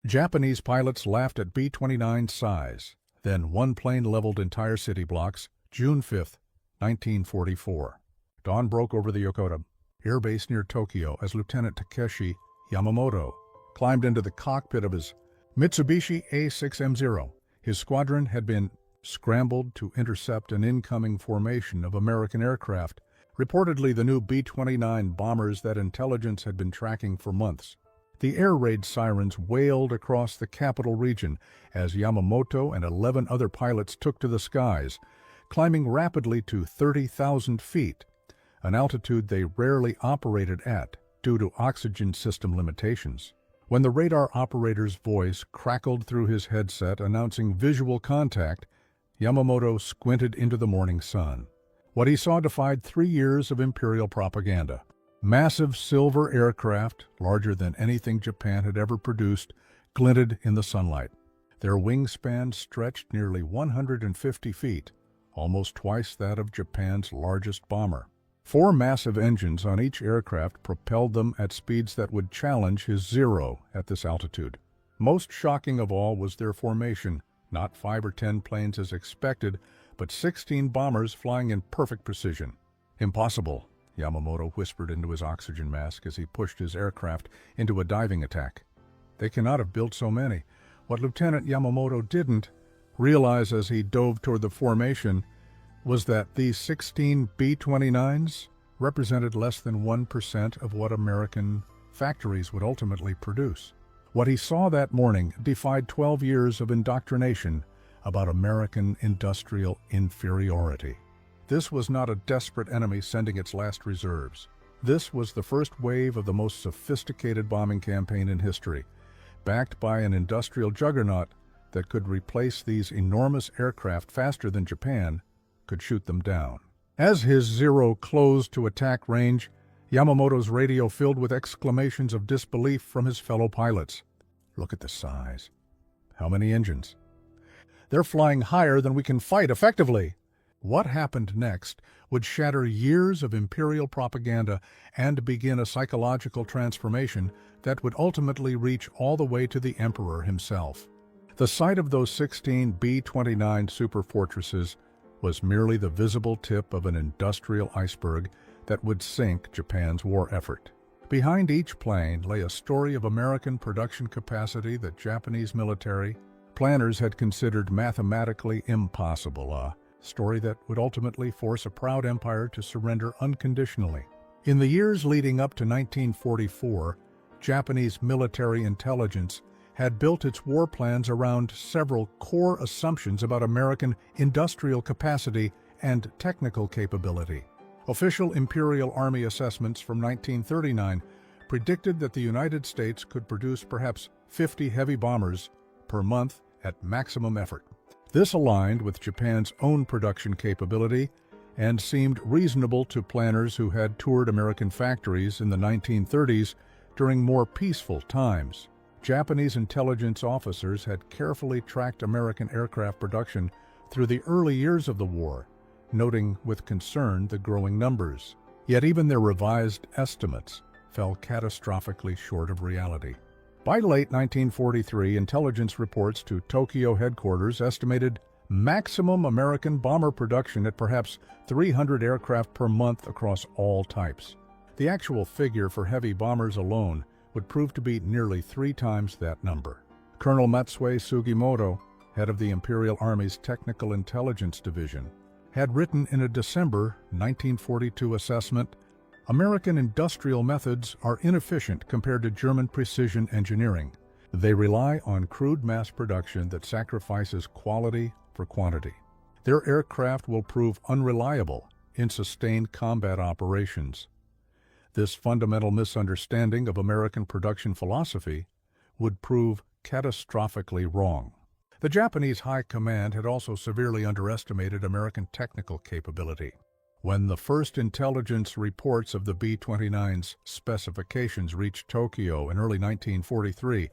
Japanese pilots laughed at B-29's size. Then one plane leveled entire city blocks, June 5, 1944. Dawn broke over the Yokota air base near Tokyo as Lieutenant Takeshi Yamamoto climbed into the cockpit of his Mitsubishi A6M0. His squadron had been scrambled to intercept an incoming formation of American aircraft, reportedly the new B-29 bombers that intelligence had been tracking for months. The air raid sirens wailed across the capital region as Yamamoto and 11 other pilots took to the skies, climbing rapidly to 30,000 feet, an altitude they rarely operated at due to oxygen system limitations. When the radar operator's voice crackled through his headset announcing visual contact, Yamamoto squinted into the morning sun. What he saw defied 3 years of Imperial propaganda. Massive silver aircraft, larger than anything Japan had ever produced, glinted in the sunlight. Their wingspan stretched nearly 150 feet, almost twice that of Japan's largest bomber. 4 massive engines on each aircraft propelled them at speeds that would challenge his Zero at this altitude. Most shocking of all was their formation, not 5 or 10 planes as expected, but 16 bombers flying in perfect precision. Impossible, Yamamoto whispered into his oxygen mask as he pushed his aircraft into a diving attack. They cannot have built so many. What Lieutenant Yamamoto didn't realize as he dove toward the formation was that these 16 B-29s represented less than 1% of what American factories would ultimately produce. What he saw that morning defied 12 years of indoctrination about American industrial inferiority. This was not a desperate enemy sending its last reserves. This was the first wave of the most sophisticated bombing campaign in history, backed by an industrial juggernaut that could replace these enormous aircraft faster than Japan could shoot them down. As his Zero closed to attack range, Yamamoto's radio filled with exclamations of disbelief from his fellow pilots. Look at the size. How many engines? They're flying higher than we can fight effectively. What happened next would shatter years of imperial propaganda and begin a psychological transformation that would ultimately reach all the way to the emperor himself. The sight of those 16 B-29 Superfortresses was merely the visible tip of an industrial iceberg that would sink Japan's war effort. Behind each plane lay a story of American production capacity that Japanese military planners had considered mathematically impossible, a story that would ultimately force a proud empire to surrender unconditionally. In the years leading up to 1944, Japanese military intelligence had built its war plans around several core assumptions about American industrial capacity and technical capability. Official Imperial Army assessments from 1939 predicted that the United States could produce perhaps 50 heavy bombers per month at maximum effort. This aligned with Japan's own production capability and seemed reasonable to planners who had toured American factories in the 1930s during more peaceful times. Japanese intelligence officers had carefully tracked American aircraft production through the early years of the war, noting with concern the growing numbers. Yet even their revised estimates fell catastrophically short of reality. By late 1943, intelligence reports to Tokyo headquarters estimated maximum American bomber production at perhaps 300 aircraft per month across all types. The actual figure for heavy bombers alone would prove to be nearly 3 times that number. Colonel Matsue Sugimoto, head of the Imperial Army's Technical Intelligence Division, had written in a December 1942 assessment, "American industrial methods are inefficient compared to German precision engineering. They rely on crude mass production that sacrifices quality for quantity. Their aircraft will prove unreliable in sustained combat operations. This fundamental misunderstanding of American production philosophy would prove catastrophically wrong." The Japanese High Command had also severely underestimated American technical capability. When the first intelligence reports of the B-29's specifications reached Tokyo in early 1943,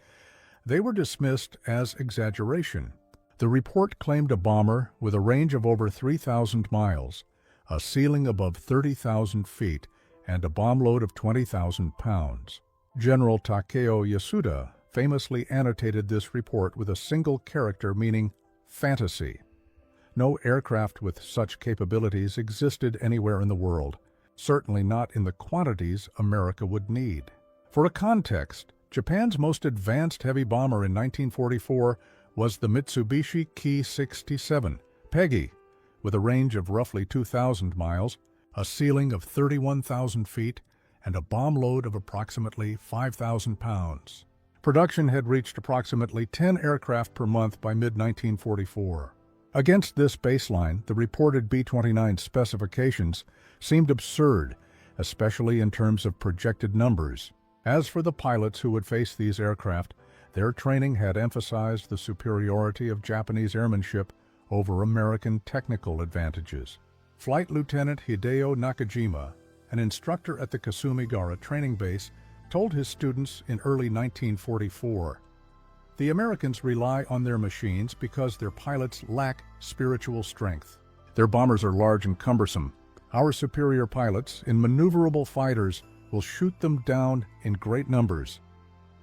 they were dismissed as exaggeration. The report claimed a bomber with a range of over 3,000 miles, a ceiling above 30,000 feet, and a bomb load of 20,000 pounds. General Takeo Yasuda, famously annotated this report with a single character meaning fantasy. No aircraft with such capabilities existed anywhere in the world, certainly not in the quantities America would need. For a context, Japan's most advanced heavy bomber in 1944 was the Mitsubishi Ki-67, Peggy, with a range of roughly 2,000 miles, a ceiling of 31,000 feet, and a bomb load of approximately 5,000 pounds. Production had reached approximately 10 aircraft per month by mid-1944. Against this baseline, the reported B-29 specifications seemed absurd, especially in terms of projected numbers. As for the pilots who would face these aircraft, their training had emphasized the superiority of Japanese airmanship over American technical advantages. Flight Lieutenant Hideo Nakajima, an instructor at the Kasumigara training base, told his students in early 1944, "The Americans rely on their machines because their pilots lack spiritual strength. Their bombers are large and cumbersome. Our superior pilots, in maneuverable fighters, will shoot them down in great numbers."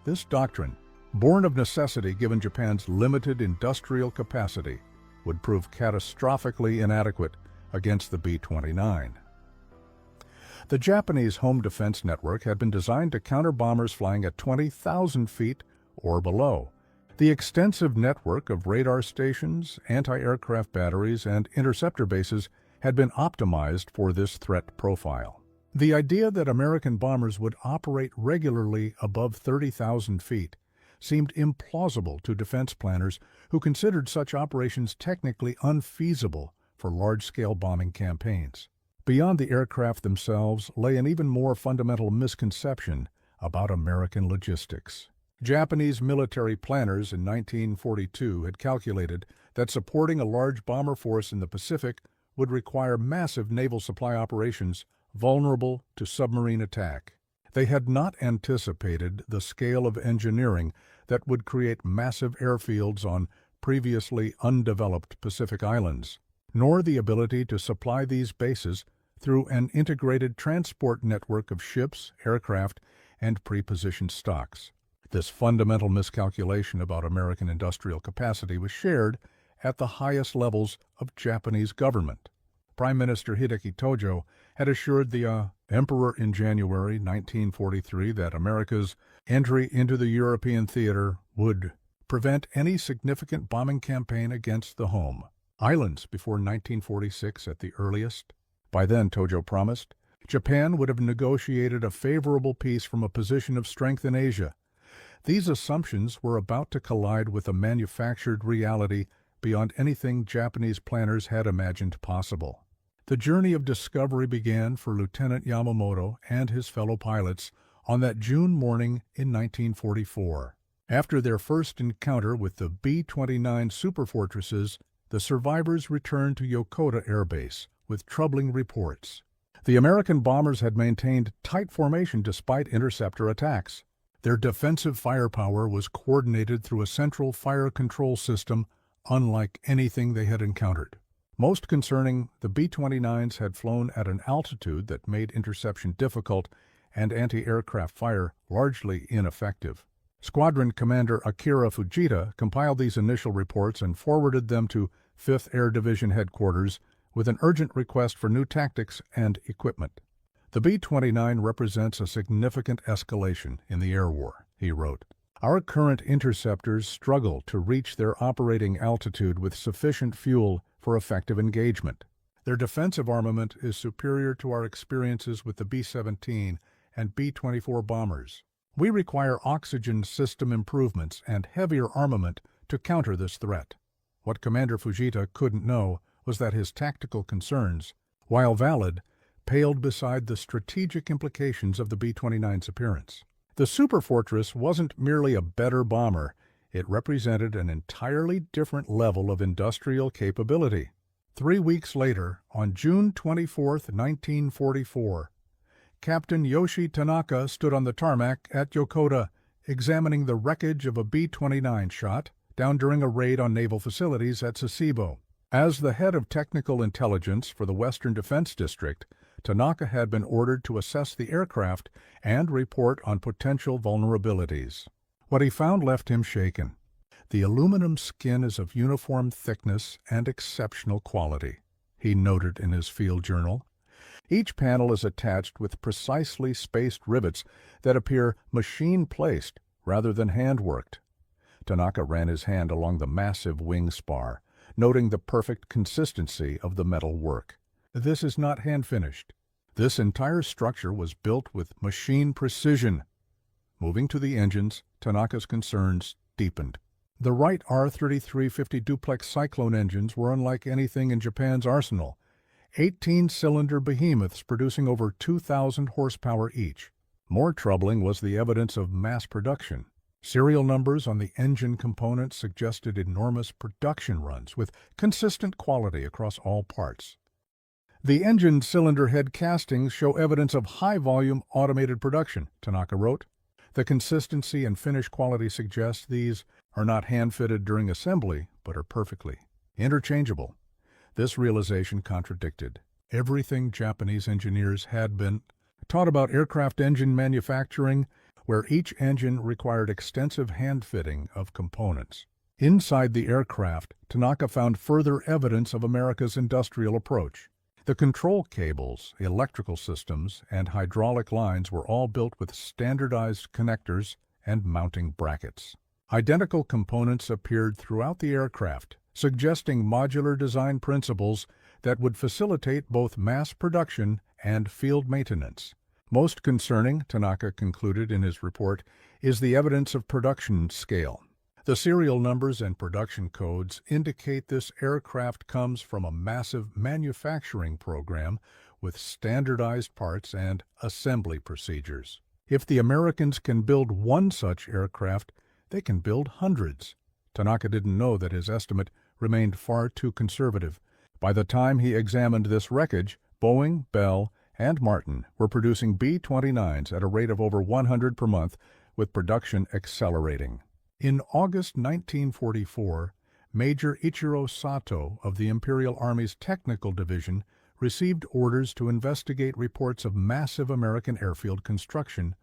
This doctrine, born of necessity given Japan's limited industrial capacity, would prove catastrophically inadequate against the B-29. The Japanese home defense network had been designed to counter bombers flying at 20,000 feet or below. The extensive network of radar stations, anti-aircraft batteries, and interceptor bases had been optimized for this threat profile. The idea that American bombers would operate regularly above 30,000 feet seemed implausible to defense planners who considered such operations technically unfeasible for large-scale bombing campaigns. Beyond the aircraft themselves lay an even more fundamental misconception about American logistics. Japanese military planners in 1942 had calculated that supporting a large bomber force in the Pacific would require massive naval supply operations vulnerable to submarine attack. They had not anticipated the scale of engineering that would create massive airfields on previously undeveloped Pacific islands, nor the ability to supply these bases through an integrated transport network of ships, aircraft, and pre-positioned stocks. This fundamental miscalculation about American industrial capacity was shared at the highest levels of Japanese government. Prime Minister Hideki Tojo had assured the Emperor in January 1943 that America's entry into the European theater would prevent any significant bombing campaign against the home islands before 1946 at the earliest. By then, Tojo promised, Japan would have negotiated a favorable peace from a position of strength in Asia. These assumptions were about to collide with a manufactured reality beyond anything Japanese planners had imagined possible. The journey of discovery began for Lieutenant Yamamoto and his fellow pilots on that June morning in 1944. After their first encounter with the B-29 Superfortresses, the survivors returned to Yokota Air Base with troubling reports. The American bombers had maintained tight formation despite interceptor attacks. Their defensive firepower was coordinated through a central fire control system unlike anything they had encountered. Most concerning, the B-29s had flown at an altitude that made interception difficult and anti-aircraft fire largely ineffective. Squadron Commander Akira Fujita compiled these initial reports and forwarded them to 5th Air Division Headquarters with an urgent request for new tactics and equipment. "The B-29 represents a significant escalation in the air war," he wrote. "Our current interceptors struggle to reach their operating altitude with sufficient fuel for effective engagement. Their defensive armament is superior to our experiences with the B-17 and B-24 bombers. We require oxygen system improvements and heavier armament to counter this threat." What Commander Fujita couldn't know was that his tactical concerns, while valid, paled beside the strategic implications of the B-29's appearance. The Superfortress wasn't merely a better bomber, it represented an entirely different level of industrial capability. 3 weeks later, on June 24, 1944, Captain Yoshi Tanaka stood on the tarmac at Yokota, examining the wreckage of a B-29 shot down during a raid on naval facilities at Sasebo. As the head of technical intelligence for the Western Defense District, Tanaka had been ordered to assess the aircraft and report on potential vulnerabilities. What he found left him shaken. The aluminum skin is of uniform thickness and exceptional quality, he noted in his field journal. Each panel is attached with precisely spaced rivets that appear machine-placed rather than hand-worked. Tanaka ran his hand along the massive wing spar, noting the perfect consistency of the metal work. This is not hand-finished. This entire structure was built with machine precision. Moving to the engines, Tanaka's concerns deepened. The Wright R-3350 duplex Cyclone engines were unlike anything in Japan's arsenal, 18-cylinder behemoths producing over 2,000 horsepower each. More troubling was the evidence of mass production. Serial numbers on the engine components suggested enormous production runs with consistent quality across all parts. The engine cylinder head castings show evidence of high-volume automated production, Tanaka wrote. The consistency and finish quality suggest these are not hand-fitted during assembly, but are perfectly interchangeable. This realization contradicted everything Japanese engineers had been taught about aircraft engine manufacturing, where each engine required extensive hand-fitting of components. Inside the aircraft, Tanaka found further evidence of America's industrial approach. The control cables, electrical systems, and hydraulic lines were all built with standardized connectors and mounting brackets. Identical components appeared throughout the aircraft, suggesting modular design principles that would facilitate both mass production and field maintenance. Most concerning, Tanaka concluded in his report, is the evidence of production scale. The serial numbers and production codes indicate this aircraft comes from a massive manufacturing program with standardized parts and assembly procedures. If the Americans can build one such aircraft, they can build hundreds. Tanaka didn't know that his estimate remained far too conservative. By the time he examined this wreckage, Boeing, Bell, and Martin were producing B-29s at a rate of over 100 per month, with production accelerating. In August 1944, Major Ichiro Sato of the Imperial Army's Technical Division received orders to investigate reports of massive American airfield construction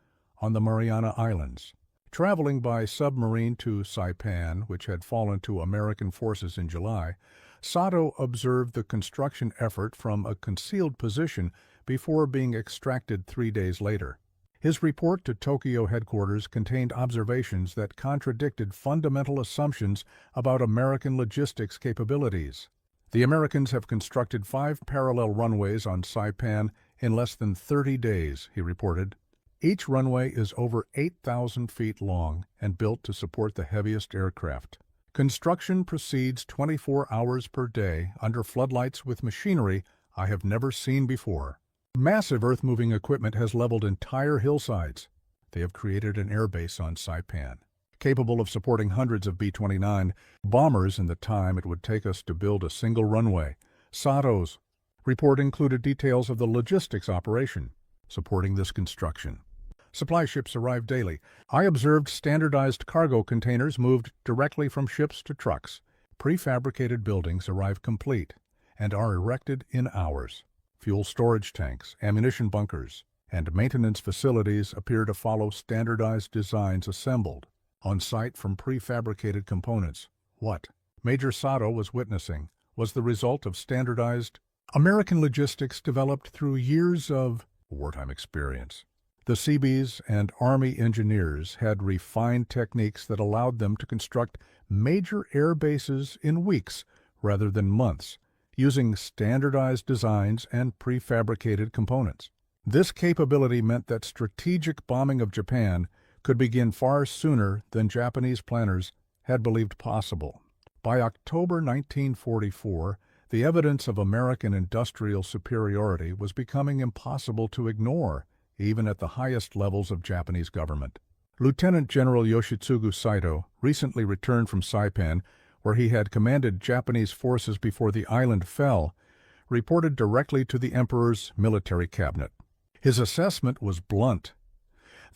on the Mariana Islands. Traveling by submarine to Saipan, which had fallen to American forces in July, Sato observed the construction effort from a concealed position before being extracted 3 days later. His report to Tokyo headquarters contained observations that contradicted fundamental assumptions about American logistics capabilities. The Americans have constructed 5 parallel runways on Saipan in less than 30 days, he reported. Each runway is over 8,000 feet long and built to support the heaviest aircraft. Construction proceeds 24 hours per day under floodlights with machinery I have never seen before. Massive earth-moving equipment has leveled entire hillsides. They have created an airbase on Saipan, capable of supporting hundreds of B-29 bombers in the time it would take us to build a single runway. Sato's report included details of the logistics operation supporting this construction. Supply ships arrive daily. I observed standardized cargo containers moved directly from ships to trucks. Prefabricated buildings arrive complete and are erected in hours. Fuel storage tanks, ammunition bunkers, and maintenance facilities appear to follow standardized designs assembled on site from prefabricated components. What Major Sato was witnessing was the result of standardized American logistics developed through years of wartime experience. The Seabees and Army engineers had refined techniques that allowed them to construct major air bases in weeks rather than months, using standardized designs and prefabricated components. This capability meant that strategic bombing of Japan could begin far sooner than Japanese planners had believed possible. By October 1944, the evidence of American industrial superiority was becoming impossible to ignore, even at the highest levels of Japanese government. Lieutenant General Yoshitsugu Saito recently returned from Saipan, where he had commanded Japanese forces before the island fell, reported directly to the Emperor's military cabinet. His assessment was blunt.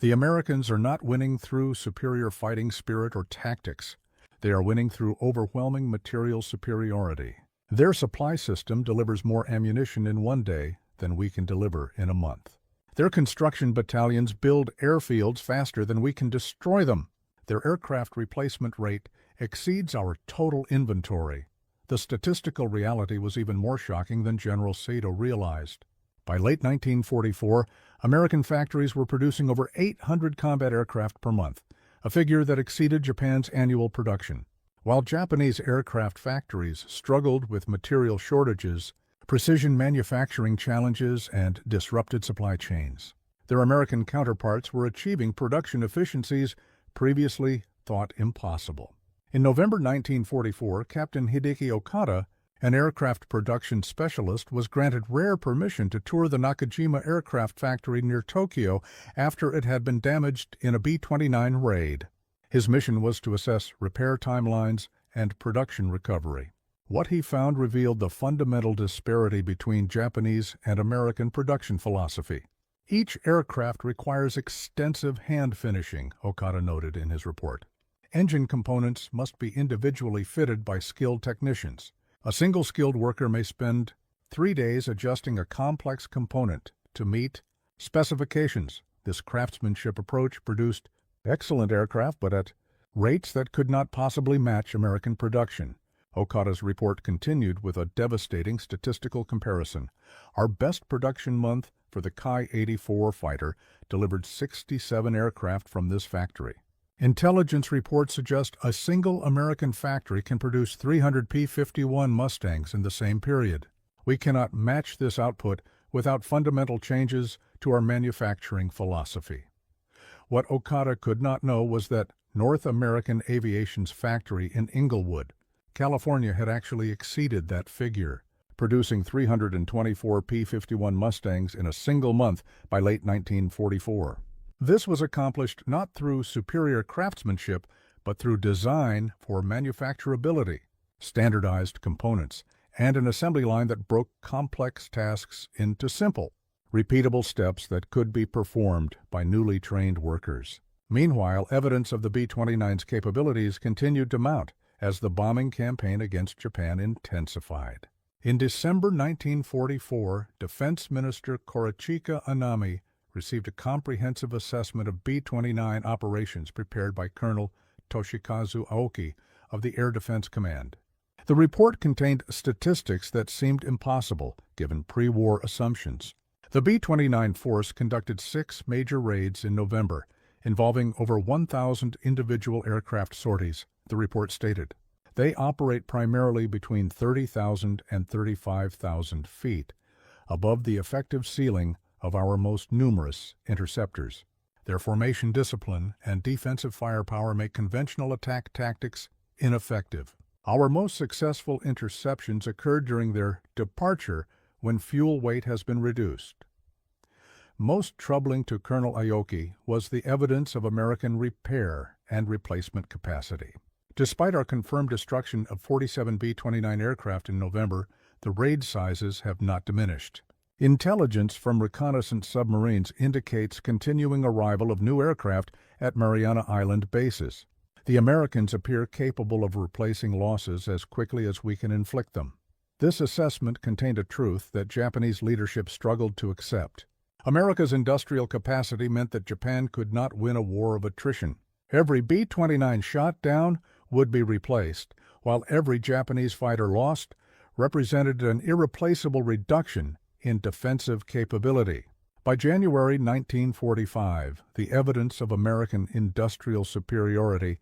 The Americans are not winning through superior fighting spirit or tactics. They are winning through overwhelming material superiority. Their supply system delivers more ammunition in 1 day than we can deliver in a month. Their construction battalions build airfields faster than we can destroy them. Their aircraft replacement rate exceeds our total inventory. The statistical reality was even more shocking than General Sato realized. By late 1944, American factories were producing over 800 combat aircraft per month, a figure that exceeded Japan's annual production. While Japanese aircraft factories struggled with material shortages, precision manufacturing challenges, and disrupted supply chains, their American counterparts were achieving production efficiencies previously thought impossible. In November 1944, Captain Hideki Okada, an aircraft production specialist, was granted rare permission to tour the Nakajima aircraft factory near Tokyo after it had been damaged in a B-29 raid. His mission was to assess repair timelines and production recovery. What he found revealed the fundamental disparity between Japanese and American production philosophy. Each aircraft requires extensive hand finishing, Okada noted in his report. Engine components must be individually fitted by skilled technicians. A single skilled worker may spend 3 days adjusting a complex component to meet specifications. This craftsmanship approach produced excellent aircraft, but at rates that could not possibly match American production. Okada's report continued with a devastating statistical comparison. Our best production month for the Ki-84 fighter delivered 67 aircraft from this factory. Intelligence reports suggest a single American factory can produce 300 P-51 Mustangs in the same period. We cannot match this output without fundamental changes to our manufacturing philosophy. What Okada could not know was that North American Aviation's factory in Inglewood, California, had actually exceeded that figure, producing 324 P-51 Mustangs in a single month by late 1944. This was accomplished not through superior craftsmanship, but through design for manufacturability, standardized components, and an assembly line that broke complex tasks into simple, repeatable steps that could be performed by newly trained workers. Meanwhile, evidence of the B-29's capabilities continued to mount as the bombing campaign against Japan intensified. In December 1944, Defense Minister Korochika Anami received a comprehensive assessment of B-29 operations prepared by Colonel Toshikazu Aoki of the Air Defense Command. The report contained statistics that seemed impossible given pre-war assumptions. The B-29 force conducted 6 major raids in November, involving over 1,000 individual aircraft sorties, the report stated. They operate primarily between 30,000 and 35,000 feet, above the effective ceiling of our most numerous interceptors. Their formation discipline and defensive firepower make conventional attack tactics ineffective. Our most successful interceptions occurred during their departure when fuel weight has been reduced. Most troubling to Colonel Aoki was the evidence of American repair and replacement capacity. Despite our confirmed destruction of 47 B-29 aircraft in November, the raid sizes have not diminished. Intelligence from reconnaissance submarines indicates continuing arrival of new aircraft at Mariana Island bases. The Americans appear capable of replacing losses as quickly as we can inflict them. This assessment contained a truth that Japanese leadership struggled to accept. America's industrial capacity meant that Japan could not win a war of attrition. Every B-29 shot down would be replaced, while every Japanese fighter lost represented an irreplaceable reduction in defensive capability. By January 1945, the evidence of American industrial superiority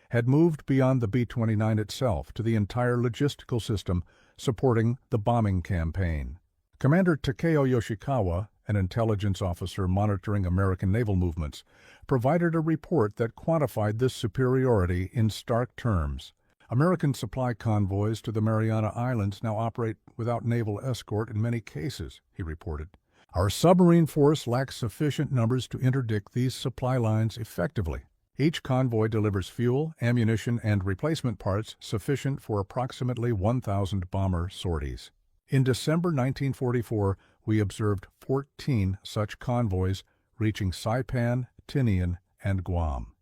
had moved beyond the B-29 itself to the entire logistical system supporting the bombing campaign. Commander Takeo Yoshikawa, an intelligence officer monitoring American naval movements, provided a report that quantified this superiority in stark terms. American supply convoys to the Mariana Islands now operate without naval escort in many cases, he reported. Our submarine force lacks sufficient numbers to interdict these supply lines effectively. Each convoy delivers fuel, ammunition, and replacement parts sufficient for approximately 1,000 bomber sorties. In December 1944, we observed 14 such convoys reaching Saipan, Tinian, and Guam.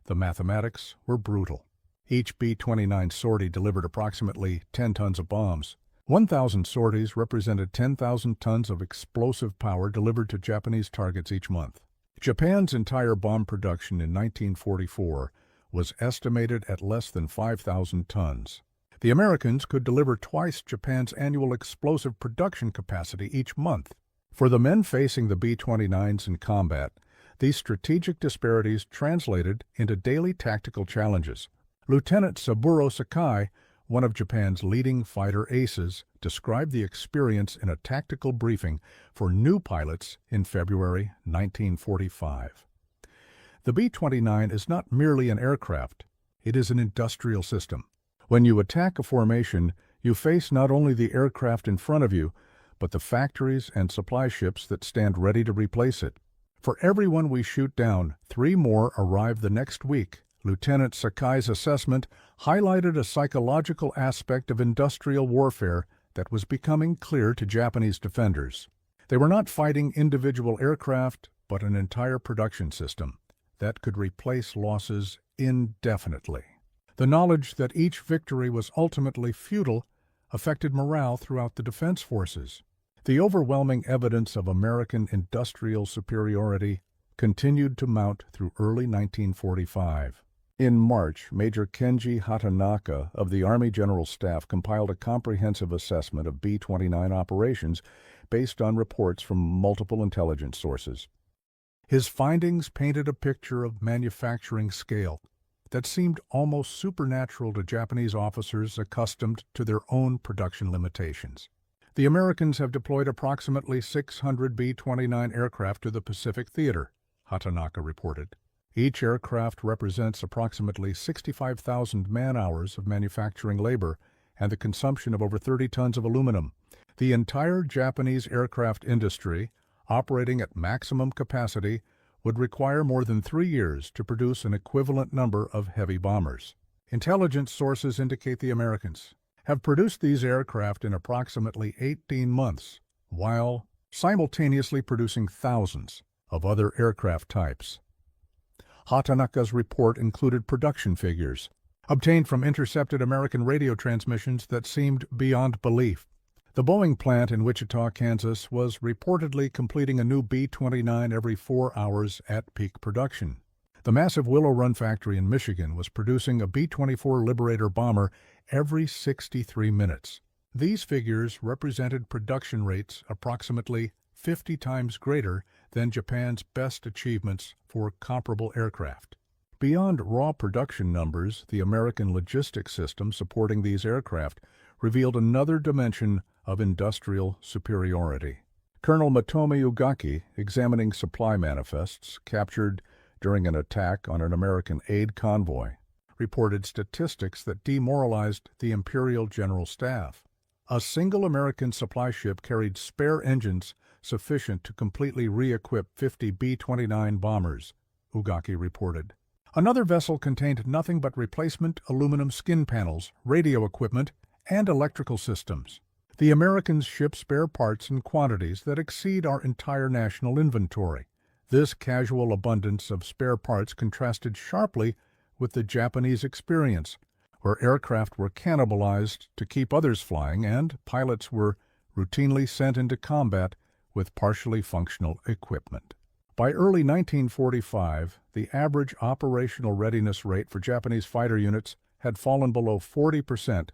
The mathematics were brutal. Each B-29 sortie delivered approximately 10 tons of bombs. 1,000 sorties represented 10,000 tons of explosive power delivered to Japanese targets each month. Japan's entire bomb production in 1944 was estimated at less than 5,000 tons. The Americans could deliver twice Japan's annual explosive production capacity each month. For the men facing the B-29s in combat, these strategic disparities translated into daily tactical challenges. Lieutenant Saburo Sakai, one of Japan's leading fighter aces, described the experience in a tactical briefing for new pilots in February 1945. The B-29 is not merely an aircraft, it is an industrial system. When you attack a formation, you face not only the aircraft in front of you, but the factories and supply ships that stand ready to replace it. For every one we shoot down, 3 more arrive the next week. Lieutenant Sakai's assessment highlighted a psychological aspect of industrial warfare that was becoming clear to Japanese defenders. They were not fighting individual aircraft, but an entire production system that could replace losses indefinitely. The knowledge that each victory was ultimately futile affected morale throughout the defense forces. The overwhelming evidence of American industrial superiority continued to mount through early 1945. In March, Major Kenji Hatanaka of the Army General Staff compiled a comprehensive assessment of B-29 operations based on reports from multiple intelligence sources. His findings painted a picture of manufacturing scale that seemed almost supernatural to Japanese officers accustomed to their own production limitations. The Americans have deployed approximately 600 B-29 aircraft to the Pacific Theater, Hatanaka reported. Each aircraft represents approximately 65,000 man-hours of manufacturing labor and the consumption of over 30 tons of aluminum. The entire Japanese aircraft industry, operating at maximum capacity, would require more than 3 years to produce an equivalent number of heavy bombers. Intelligence sources indicate the Americans have produced these aircraft in approximately 18 months, while simultaneously producing thousands of other aircraft types. Hatanaka's report included production figures, obtained from intercepted American radio transmissions that seemed beyond belief. The Boeing plant in Wichita, Kansas, was reportedly completing a new B-29 every 4 hours at peak production. The massive Willow Run factory in Michigan was producing a B-24 Liberator bomber every 63 minutes. These figures represented production rates approximately 50 times greater than Japan's best achievements for comparable aircraft. Beyond raw production numbers, the American logistics system supporting these aircraft revealed another dimension of industrial superiority. Colonel Matomi Ugaki, examining supply manifests captured during an attack on an American aid convoy, reported statistics that demoralized the Imperial General Staff. A single American supply ship carried spare engines sufficient to completely re-equip 50 B-29 bombers, Ugaki reported. Another vessel contained nothing but replacement aluminum skin panels, radio equipment, and electrical systems. The Americans ship spare parts in quantities that exceed our entire national inventory. This casual abundance of spare parts contrasted sharply with the Japanese experience, where aircraft were cannibalized to keep others flying and pilots were routinely sent into combat with partially functional equipment. By early 1945, the average operational readiness rate for Japanese fighter units had fallen below 40%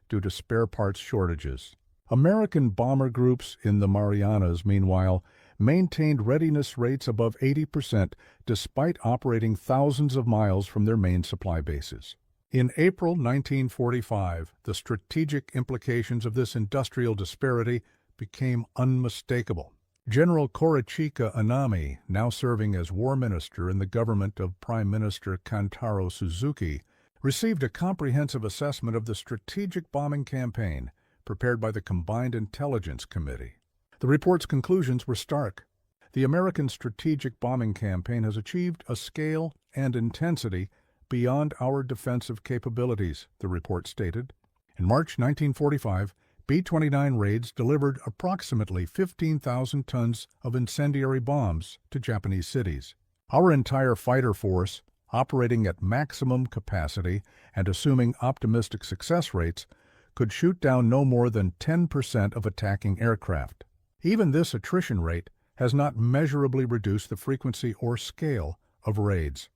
due to spare parts shortages. American bomber groups in the Marianas, meanwhile, maintained readiness rates above 80% despite operating thousands of miles from their main supply bases. In April 1945, the strategic implications of this industrial disparity became unmistakable. General Korichika Anami, now serving as War Minister in the government of Prime Minister Kantaro Suzuki, received a comprehensive assessment of the strategic bombing campaign prepared by the Combined Intelligence Committee. The report's conclusions were stark. The American strategic bombing campaign has achieved a scale and intensity beyond our defensive capabilities, the report stated. In March 1945, B-29 raids delivered approximately 15,000 tons of incendiary bombs to Japanese cities. Our entire fighter force, operating at maximum capacity and assuming optimistic success rates, could shoot down no more than 10% of attacking aircraft. Even this attrition rate has not measurably reduced the frequency or scale of raids.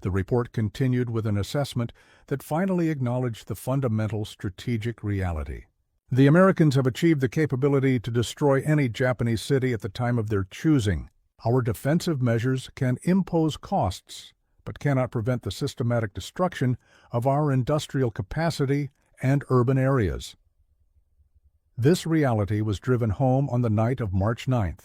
The report continued with an assessment that finally acknowledged the fundamental strategic reality. The Americans have achieved the capability to destroy any Japanese city at the time of their choosing. Our defensive measures can impose costs, but cannot prevent the systematic destruction of our industrial capacity and urban areas. This reality was driven home on the night of March 9,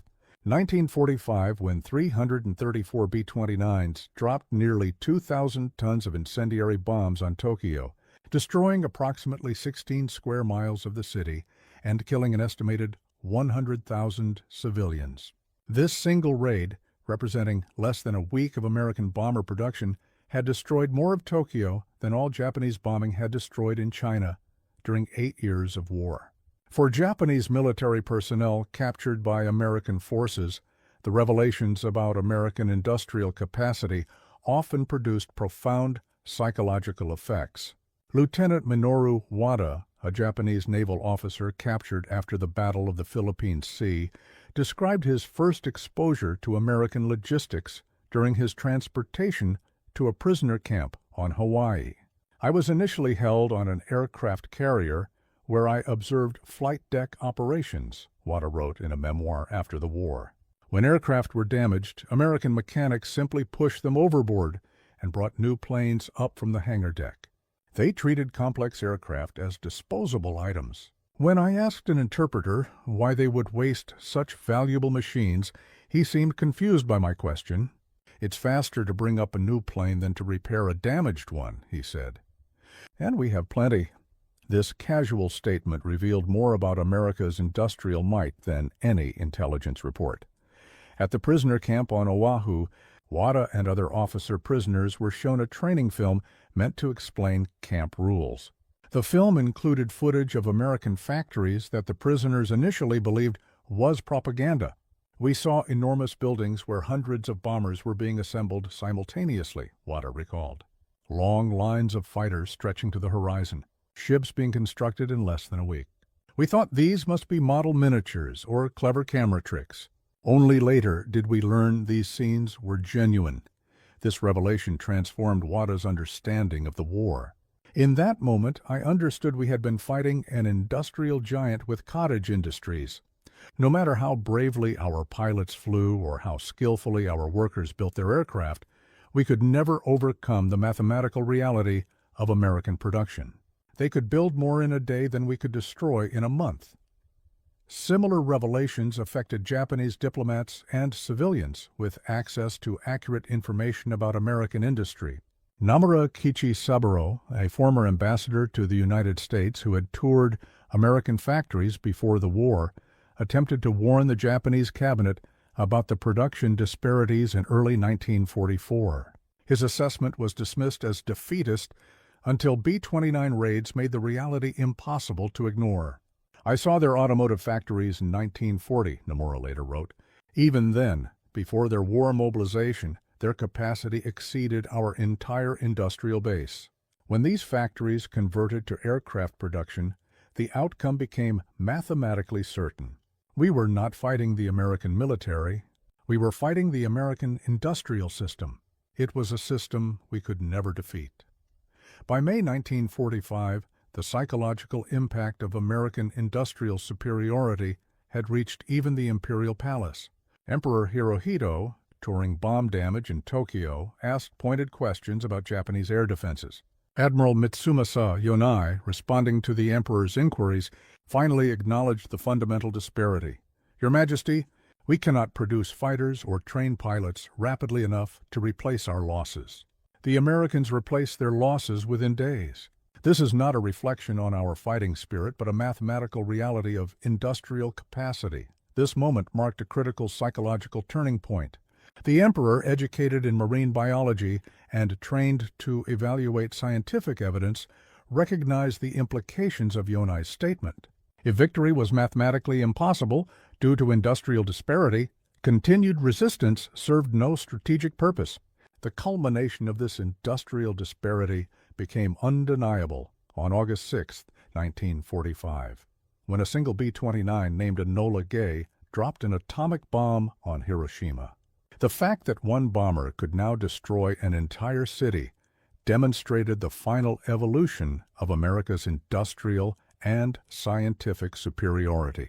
1945, when 334 B-29s dropped nearly 2,000 tons of incendiary bombs on Tokyo, destroying approximately 16 square miles of the city and killing an estimated 100,000 civilians. This single raid, representing less than a week of American bomber production, had destroyed more of Tokyo than all Japanese bombing had destroyed in China during 8 years of war. For Japanese military personnel captured by American forces, the revelations about American industrial capacity often produced profound psychological effects. Lieutenant Minoru Wada, a Japanese naval officer captured after the Battle of the Philippine Sea, described his first exposure to American logistics during his transportation to a prisoner camp on Hawaii. "I was initially held on an aircraft carrier where I observed flight deck operations," Wada wrote in a memoir after the war. "When aircraft were damaged, American mechanics simply pushed them overboard and brought new planes up from the hangar deck. They treated complex aircraft as disposable items. When I asked an interpreter why they would waste such valuable machines, he seemed confused by my question. 'It's faster to bring up a new plane than to repair a damaged one,' he said. And we have plenty." This casual statement revealed more about America's industrial might than any intelligence report. At the prisoner camp on Oahu, Wada and other officer prisoners were shown a training film meant to explain camp rules. The film included footage of American factories that the prisoners initially believed was propaganda. "We saw enormous buildings where hundreds of bombers were being assembled simultaneously," Wada recalled. "Long lines of fighters stretching to the horizon. Ships being constructed in less than a week. We thought these must be model miniatures or clever camera tricks. Only later did we learn these scenes were genuine." This revelation transformed Wada's understanding of the war. "In that moment, I understood we had been fighting an industrial giant with cottage industries. No matter how bravely our pilots flew or how skillfully our workers built their aircraft, we could never overcome the mathematical reality of American production. They could build more in a day than we could destroy in a month." Similar revelations affected Japanese diplomats and civilians with access to accurate information about American industry. Namura Kichisaburo, a former ambassador to the United States who had toured American factories before the war, attempted to warn the Japanese cabinet about the production disparities in early 1944. His assessment was dismissed as defeatist until B-29 raids made the reality impossible to ignore. "I saw their automotive factories in 1940, Nomura later wrote. Even then, before their war mobilization, their capacity exceeded our entire industrial base. When these factories converted to aircraft production, the outcome became mathematically certain. We were not fighting the American military. We were fighting the American industrial system. It was a system we could never defeat." By May 1945, the psychological impact of American industrial superiority had reached even the Imperial Palace. Emperor Hirohito, touring bomb damage in Tokyo, asked pointed questions about Japanese air defenses. Admiral Mitsumasa Yonai, responding to the emperor's inquiries, finally acknowledged the fundamental disparity. "Your Majesty, we cannot produce fighters or train pilots rapidly enough to replace our losses. The Americans replaced their losses within days. This is not a reflection on our fighting spirit, but a mathematical reality of industrial capacity. This moment marked a critical psychological turning point. The emperor, educated in marine biology and trained to evaluate scientific evidence, recognized the implications of Yonai's statement. If victory was mathematically impossible due to industrial disparity, continued resistance served no strategic purpose. The culmination of this industrial disparity became undeniable on August 6, 1945, when a single B-29 named Enola Gay dropped an atomic bomb on Hiroshima. The fact that one bomber could now destroy an entire city demonstrated the final evolution of America's industrial and scientific superiority.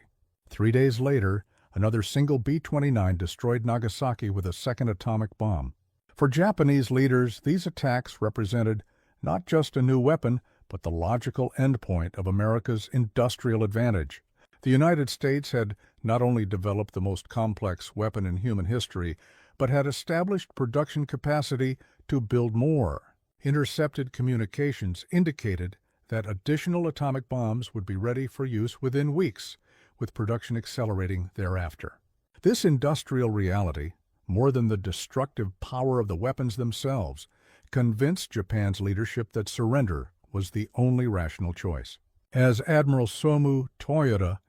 3 days later, another single B-29 destroyed Nagasaki with a second atomic bomb. For Japanese leaders, these attacks represented not just a new weapon, but the logical endpoint of America's industrial advantage. The United States had not only developed the most complex weapon in human history, but had established production capacity to build more. Intercepted communications indicated that additional atomic bombs would be ready for use within weeks, with production accelerating thereafter. This industrial reality, more than the destructive power of the weapons themselves, convinced Japan's leadership that surrender was the only rational choice. As Admiral Somu Toyoda,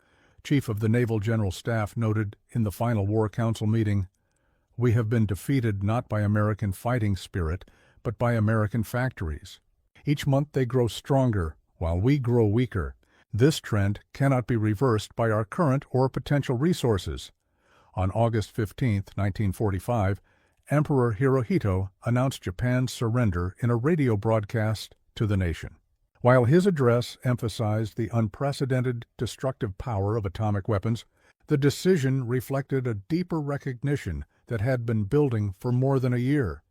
Chief of the Naval General Staff, noted in the final War Council meeting, "We have been defeated not by American fighting spirit, but by American factories. Each month they grow stronger, while we grow weaker. This trend cannot be reversed by our current or potential resources." On August 15, 1945, Emperor Hirohito announced Japan's surrender in a radio broadcast to the nation. While his address emphasized the unprecedented destructive power of atomic weapons, the decision reflected a deeper recognition that had been building for more than a year.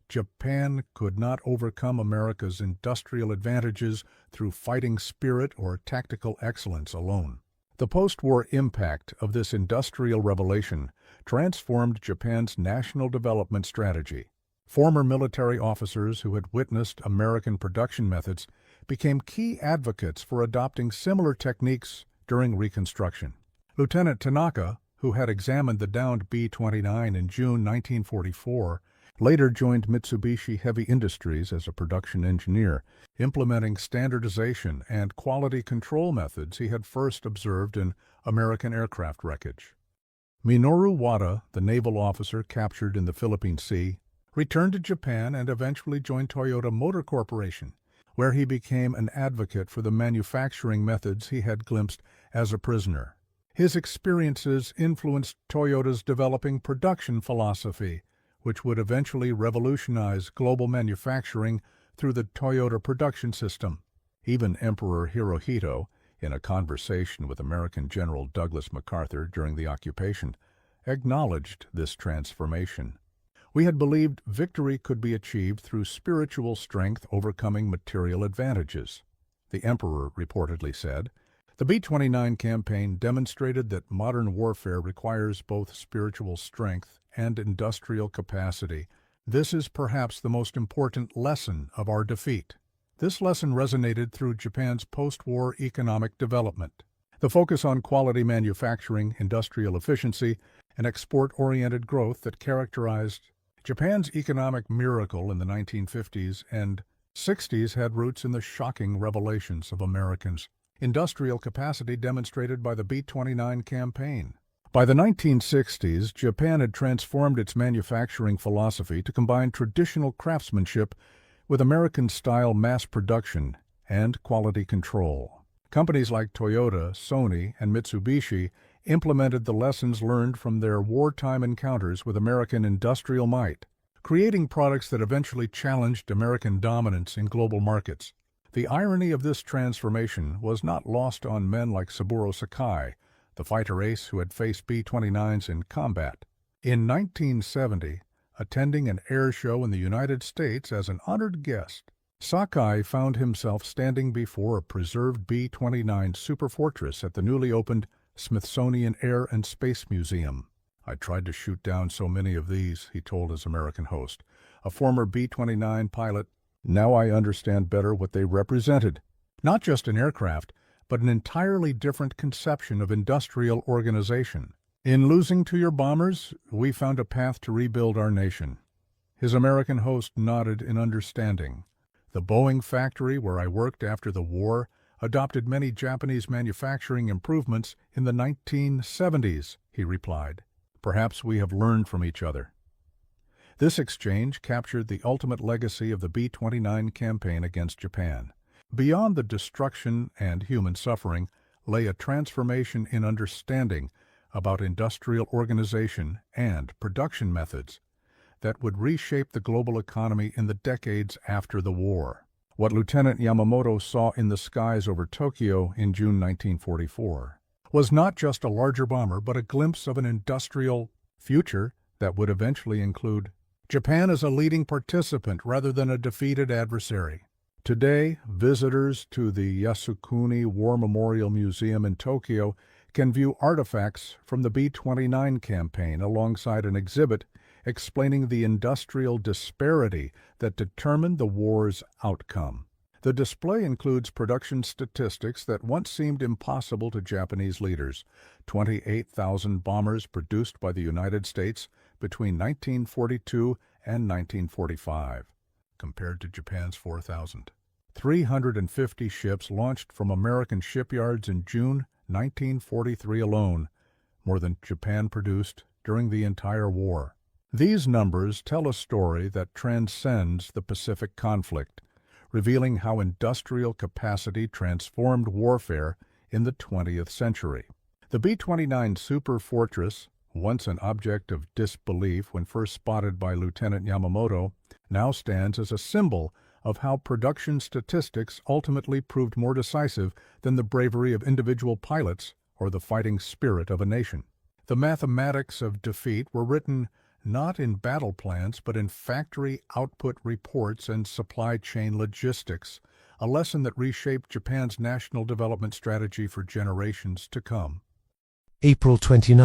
Japan could not overcome America's industrial advantages through fighting spirit or tactical excellence alone. The post-war impact of this industrial revelation transformed Japan's national development strategy. Former military officers who had witnessed American production methods became key advocates for adopting similar techniques during Reconstruction. Lieutenant Tanaka, who had examined the downed B-29 in June 1944, later joined Mitsubishi Heavy Industries as a production engineer, implementing standardization and quality control methods he had first observed in American aircraft wreckage. Minoru Wada, the naval officer captured in the Philippine Sea, returned to Japan and eventually joined Toyota Motor Corporation, where he became an advocate for the manufacturing methods he had glimpsed as a prisoner. His experiences influenced Toyota's developing production philosophy, which would eventually revolutionize global manufacturing through the Toyota production system. Even Emperor Hirohito, in a conversation with American General Douglas MacArthur during the occupation, acknowledged this transformation. "We had believed victory could be achieved through spiritual strength overcoming material advantages," the emperor reportedly said. The B-29 campaign demonstrated that modern warfare requires both spiritual strength and industrial capacity. This is perhaps the most important lesson of our defeat. This lesson resonated through Japan's post-war economic development. The focus on quality manufacturing, industrial efficiency, and export-oriented growth that characterized Japan's economic miracle in the 1950s and 60s had roots in the shocking revelations of Americans' industrial capacity demonstrated by the B-29 campaign. By the 1960s, Japan had transformed its manufacturing philosophy to combine traditional craftsmanship with American-style mass production and quality control. Companies like Toyota, Sony, and Mitsubishi implemented the lessons learned from their wartime encounters with American industrial might, creating products that eventually challenged American dominance in global markets. The irony of this transformation was not lost on men like Saburo Sakai, the fighter ace who had faced B-29s in combat. In 1970, attending an air show in the United States as an honored guest, Sakai found himself standing before a preserved B-29 Superfortress at the newly opened Smithsonian Air and Space Museum. "I tried to shoot down so many of these," he told his American host, a former B-29 pilot. "Now I understand better what they represented. Not just an aircraft, but an entirely different conception of industrial organization. In losing to your bombers, we found a path to rebuild our nation." His American host nodded in understanding. "The Boeing factory where I worked after the war adopted many Japanese manufacturing improvements in the 1970s, he replied. "Perhaps we have learned from each other." This exchange captured the ultimate legacy of the B-29 campaign against Japan. Beyond the destruction and human suffering lay a transformation in understanding, about industrial organization and production methods that would reshape the global economy in the decades after the war. What Lieutenant Yamamoto saw in the skies over Tokyo in June 1944 was not just a larger bomber, but a glimpse of an industrial future that would eventually include Japan as a leading participant rather than a defeated adversary. Today, visitors to the Yasukuni War Memorial Museum in Tokyo can view artifacts from the B-29 campaign alongside an exhibit explaining the industrial disparity that determined the war's outcome. The display includes production statistics that once seemed impossible to Japanese leaders: 28,000 bombers produced by the United States between 1942 and 1945, compared to Japan's 4,000. 350 ships launched from American shipyards in June 1943 alone, more than Japan produced during the entire war. These numbers tell a story that transcends the Pacific conflict, revealing how industrial capacity transformed warfare in the 20th century. The B-29 Superfortress, once an object of disbelief when first spotted by Lieutenant Yamamoto, now stands as a symbol of how production statistics ultimately proved more decisive than the bravery of individual pilots or the fighting spirit of a nation. The mathematics of defeat were written not in battle plans, but in factory output reports and supply chain logistics, a lesson that reshaped Japan's national development strategy for generations to come. April 29,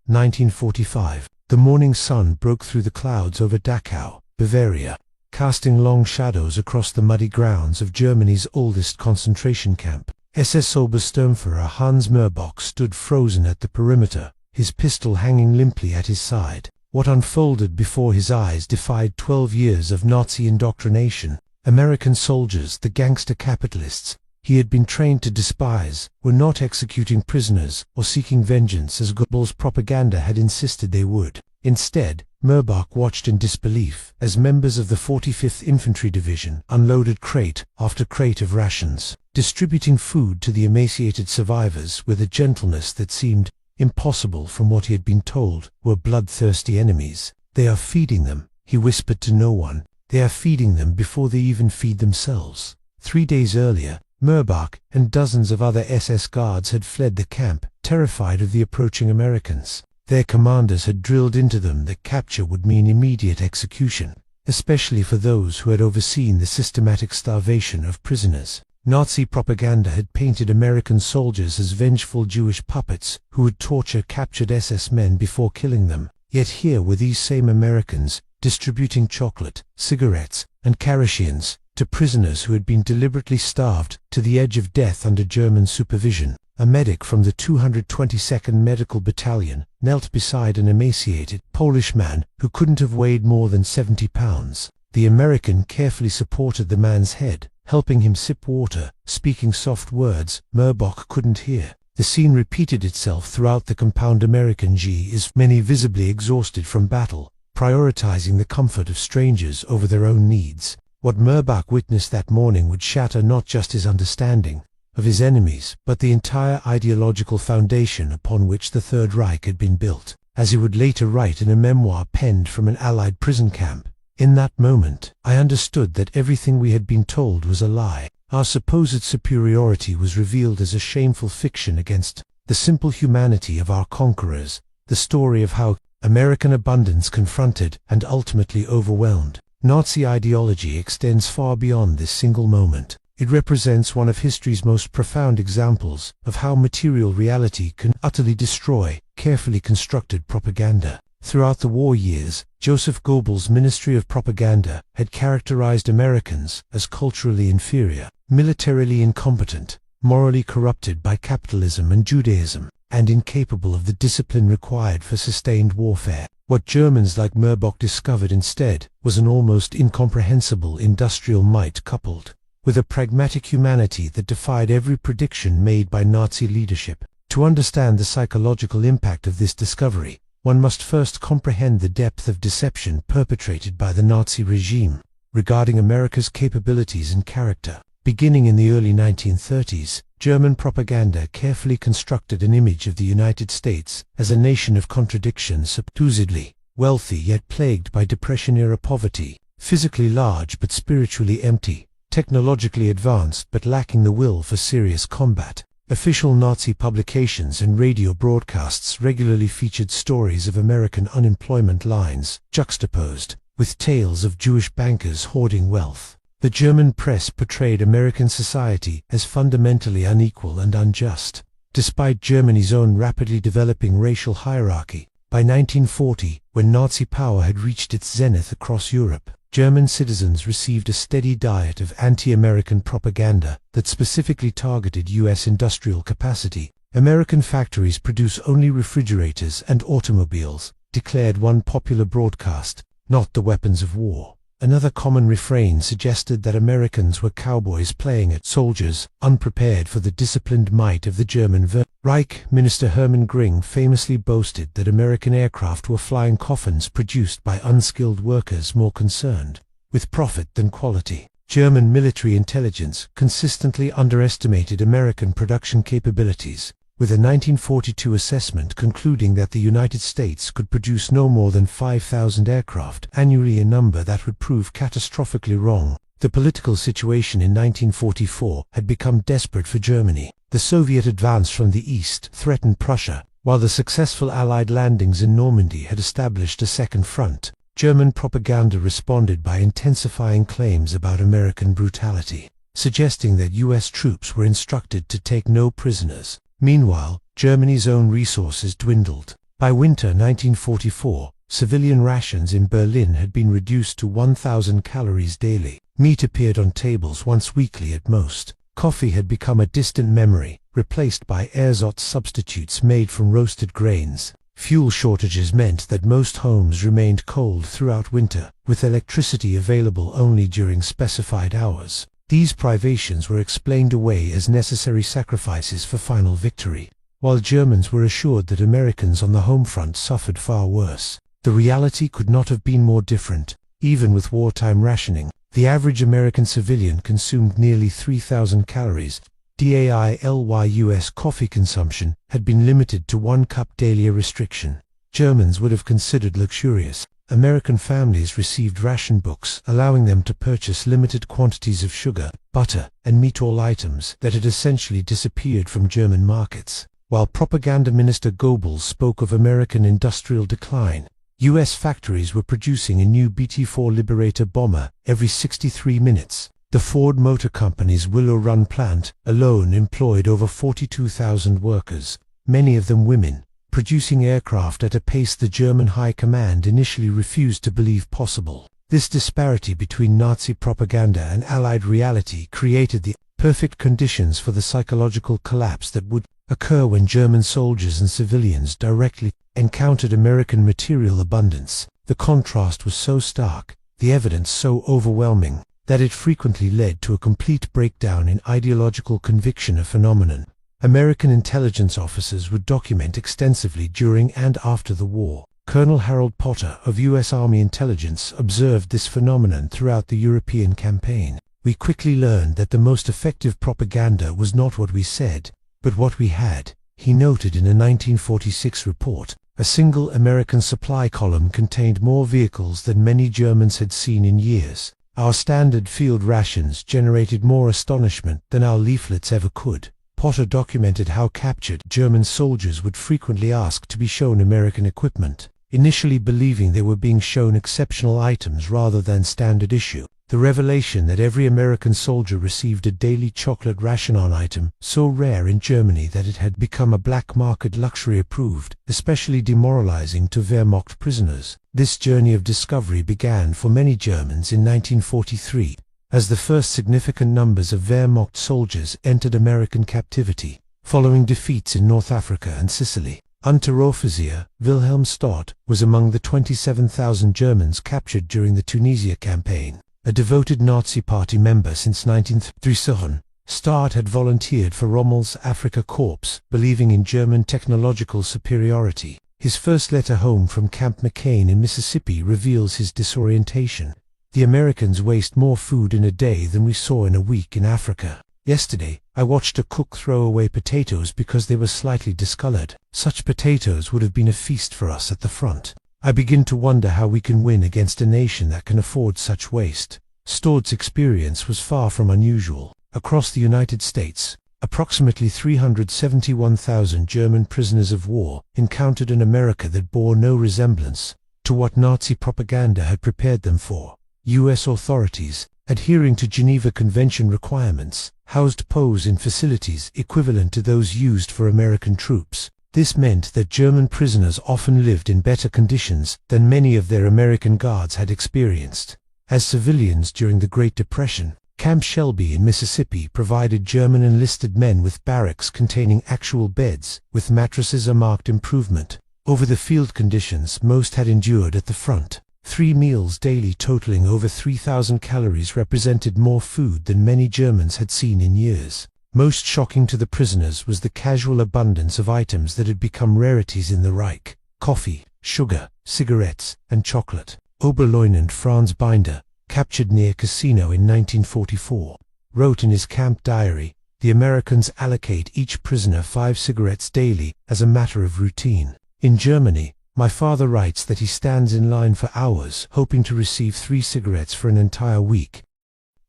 1945. The morning sun broke through the clouds over Dachau, Bavaria, casting long shadows across the muddy grounds of Germany's oldest concentration camp. SS Obersturmführer Hans Murbach stood frozen at the perimeter, his pistol hanging limply at his side. What unfolded before his eyes defied 12 years of Nazi indoctrination. American soldiers, the gangster capitalists he had been trained to despise, were not executing prisoners or seeking vengeance as Goebbels' propaganda had insisted they would. Instead, Murbach watched in disbelief as members of the 45th Infantry Division unloaded crate after crate of rations, distributing food to the emaciated survivors with a gentleness that seemed impossible from what he had been told were bloodthirsty enemies. "They are feeding them," he whispered to no one. "They are feeding them before they even feed themselves." 3 days earlier, Murbach and dozens of other SS guards had fled the camp, terrified of the approaching Americans. Their commanders had drilled into them that capture would mean immediate execution, especially for those who had overseen the systematic starvation of prisoners. Nazi propaganda had painted American soldiers as vengeful Jewish puppets who would torture captured SS men before killing them. Yet here were these same Americans distributing chocolate, cigarettes, and kerosene to prisoners who had been deliberately starved to the edge of death under German supervision. A medic from the 222nd Medical Battalion knelt beside an emaciated Polish man who couldn't have weighed more than 70 pounds. The American carefully supported the man's head, helping him sip water, speaking soft words Murbach couldn't hear. The scene repeated itself throughout the compound. American G's, many visibly exhausted from battle, prioritizing the comfort of strangers over their own needs. What Murbach witnessed that morning would shatter not just his understanding of his enemies, but the entire ideological foundation upon which the Third Reich had been built, as he would later write in a memoir penned from an Allied prison camp. "In that moment, I understood that everything we had been told was a lie. Our supposed superiority was revealed as a shameful fiction against the simple humanity of our conquerors, the story of how American abundance confronted and ultimately overwhelmed." Nazi ideology extends far beyond this single moment. It represents one of history's most profound examples of how material reality can utterly destroy carefully constructed propaganda. Throughout the war years, Joseph Goebbels' Ministry of Propaganda had characterized Americans as culturally inferior, militarily incompetent, morally corrupted by capitalism and Judaism, and incapable of the discipline required for sustained warfare. What Germans like Murbach discovered instead was an almost incomprehensible industrial might coupled with a pragmatic humanity that defied every prediction made by Nazi leadership. To understand the psychological impact of this discovery, one must first comprehend the depth of deception perpetrated by the Nazi regime regarding America's capabilities and character. Beginning in the early 1930s, German propaganda carefully constructed an image of the United States as a nation of contradictions, supposedly wealthy yet plagued by Depression-era poverty, physically large but spiritually empty, technologically advanced but lacking the will for serious combat. Official Nazi publications and radio broadcasts regularly featured stories of American unemployment lines, juxtaposed with tales of Jewish bankers hoarding wealth. The German press portrayed American society as fundamentally unequal and unjust. Despite Germany's own rapidly developing racial hierarchy, by 1940, when Nazi power had reached its zenith across Europe, German citizens received a steady diet of anti-American propaganda that specifically targeted U.S. industrial capacity. American factories produce only refrigerators and automobiles, declared one popular broadcast, not the weapons of war. Another common refrain suggested that Americans were cowboys playing at soldiers, unprepared for the disciplined might of the German Reich. Minister Hermann Göring famously boasted that American aircraft were flying coffins produced by unskilled workers more concerned with profit than quality. German military intelligence consistently underestimated American production capabilities, with a 1942 assessment concluding that the United States could produce no more than 5,000 aircraft annually, a number that would prove catastrophically wrong. The political situation in 1944 had become desperate for Germany. The Soviet advance from the east threatened Prussia, while the successful Allied landings in Normandy had established a second front. German propaganda responded by intensifying claims about American brutality, suggesting that U.S. troops were instructed to take no prisoners. Meanwhile, Germany's own resources dwindled. By winter 1944, civilian rations in Berlin had been reduced to 1,000 calories daily. Meat appeared on tables once weekly at most. Coffee had become a distant memory, replaced by ersatz substitutes made from roasted grains. Fuel shortages meant that most homes remained cold throughout winter, with electricity available only during specified hours. These privations were explained away as necessary sacrifices for final victory, while Germans were assured that Americans on the home front suffered far worse. The reality could not have been more different. Even with wartime rationing, the average American civilian consumed nearly 3,000 calories. US coffee consumption had been limited to 1 cup daily, a restriction Germans would have considered luxurious. American families received ration books allowing them to purchase limited quantities of sugar, butter, and meat, all items that had essentially disappeared from German markets. While Propaganda Minister Goebbels spoke of American industrial decline, U.S. factories were producing a new BT-4 Liberator bomber every 63 minutes. The Ford Motor Company's Willow Run plant alone employed over 42,000 workers, many of them women, producing aircraft at a pace the German High Command initially refused to believe possible. This disparity between Nazi propaganda and Allied reality created the perfect conditions for the psychological collapse that would occur when German soldiers and civilians directly encountered American material abundance. The contrast was so stark, the evidence so overwhelming, that it frequently led to a complete breakdown in ideological conviction of phenomenon. American intelligence officers would document extensively during and after the war. Colonel Harold Potter of U.S. Army intelligence observed this phenomenon throughout the European campaign. We quickly learned that the most effective propaganda was not what we said, but what we had, he noted in a 1946 report. A single American supply column contained more vehicles than many Germans had seen in years. Our standard field rations generated more astonishment than our leaflets ever could. Potter documented how captured German soldiers would frequently ask to be shown American equipment, initially believing they were being shown exceptional items rather than standard issue. The revelation that every American soldier received a daily chocolate ration-on item, so rare in Germany that it had become a black market luxury, proved especially demoralizing to Wehrmacht prisoners. This journey of discovery began for many Germans in 1943. As the first significant numbers of Wehrmacht soldiers entered American captivity, following defeats in North Africa and Sicily. Unteroffizier Wilhelm Stott was among the 27,000 Germans captured during the Tunisia campaign. A devoted Nazi Party member since 1937, Stott had volunteered for Rommel's Afrika Korps, believing in German technological superiority. His first letter home from Camp McCain in Mississippi reveals his disorientation. The Americans waste more food in a day than we saw in a week in Africa. Yesterday, I watched a cook throw away potatoes because they were slightly discolored. Such potatoes would have been a feast for us at the front. I begin to wonder how we can win against a nation that can afford such waste. Stord's experience was far from unusual. Across the United States, approximately 371,000 German prisoners of war encountered an America that bore no resemblance to what Nazi propaganda had prepared them for. U.S. authorities, adhering to Geneva Convention requirements, housed Poles in facilities equivalent to those used for American troops. This meant that German prisoners often lived in better conditions than many of their American guards had experienced. As civilians during the Great Depression, Camp Shelby in Mississippi provided German enlisted men with barracks containing actual beds, with mattresses, a marked improvement over the field conditions most had endured at the front. 3 meals daily totaling over 3,000 calories represented more food than many Germans had seen in years. Most shocking to the prisoners was the casual abundance of items that had become rarities in the Reich: coffee, sugar, cigarettes, and chocolate. Oberleutnant Franz Binder, captured near Cassino in 1944, wrote in his camp diary, "The Americans allocate each prisoner 5 cigarettes daily as a matter of routine." In Germany, my father writes that he stands in line for hours hoping to receive 3 cigarettes for an entire week.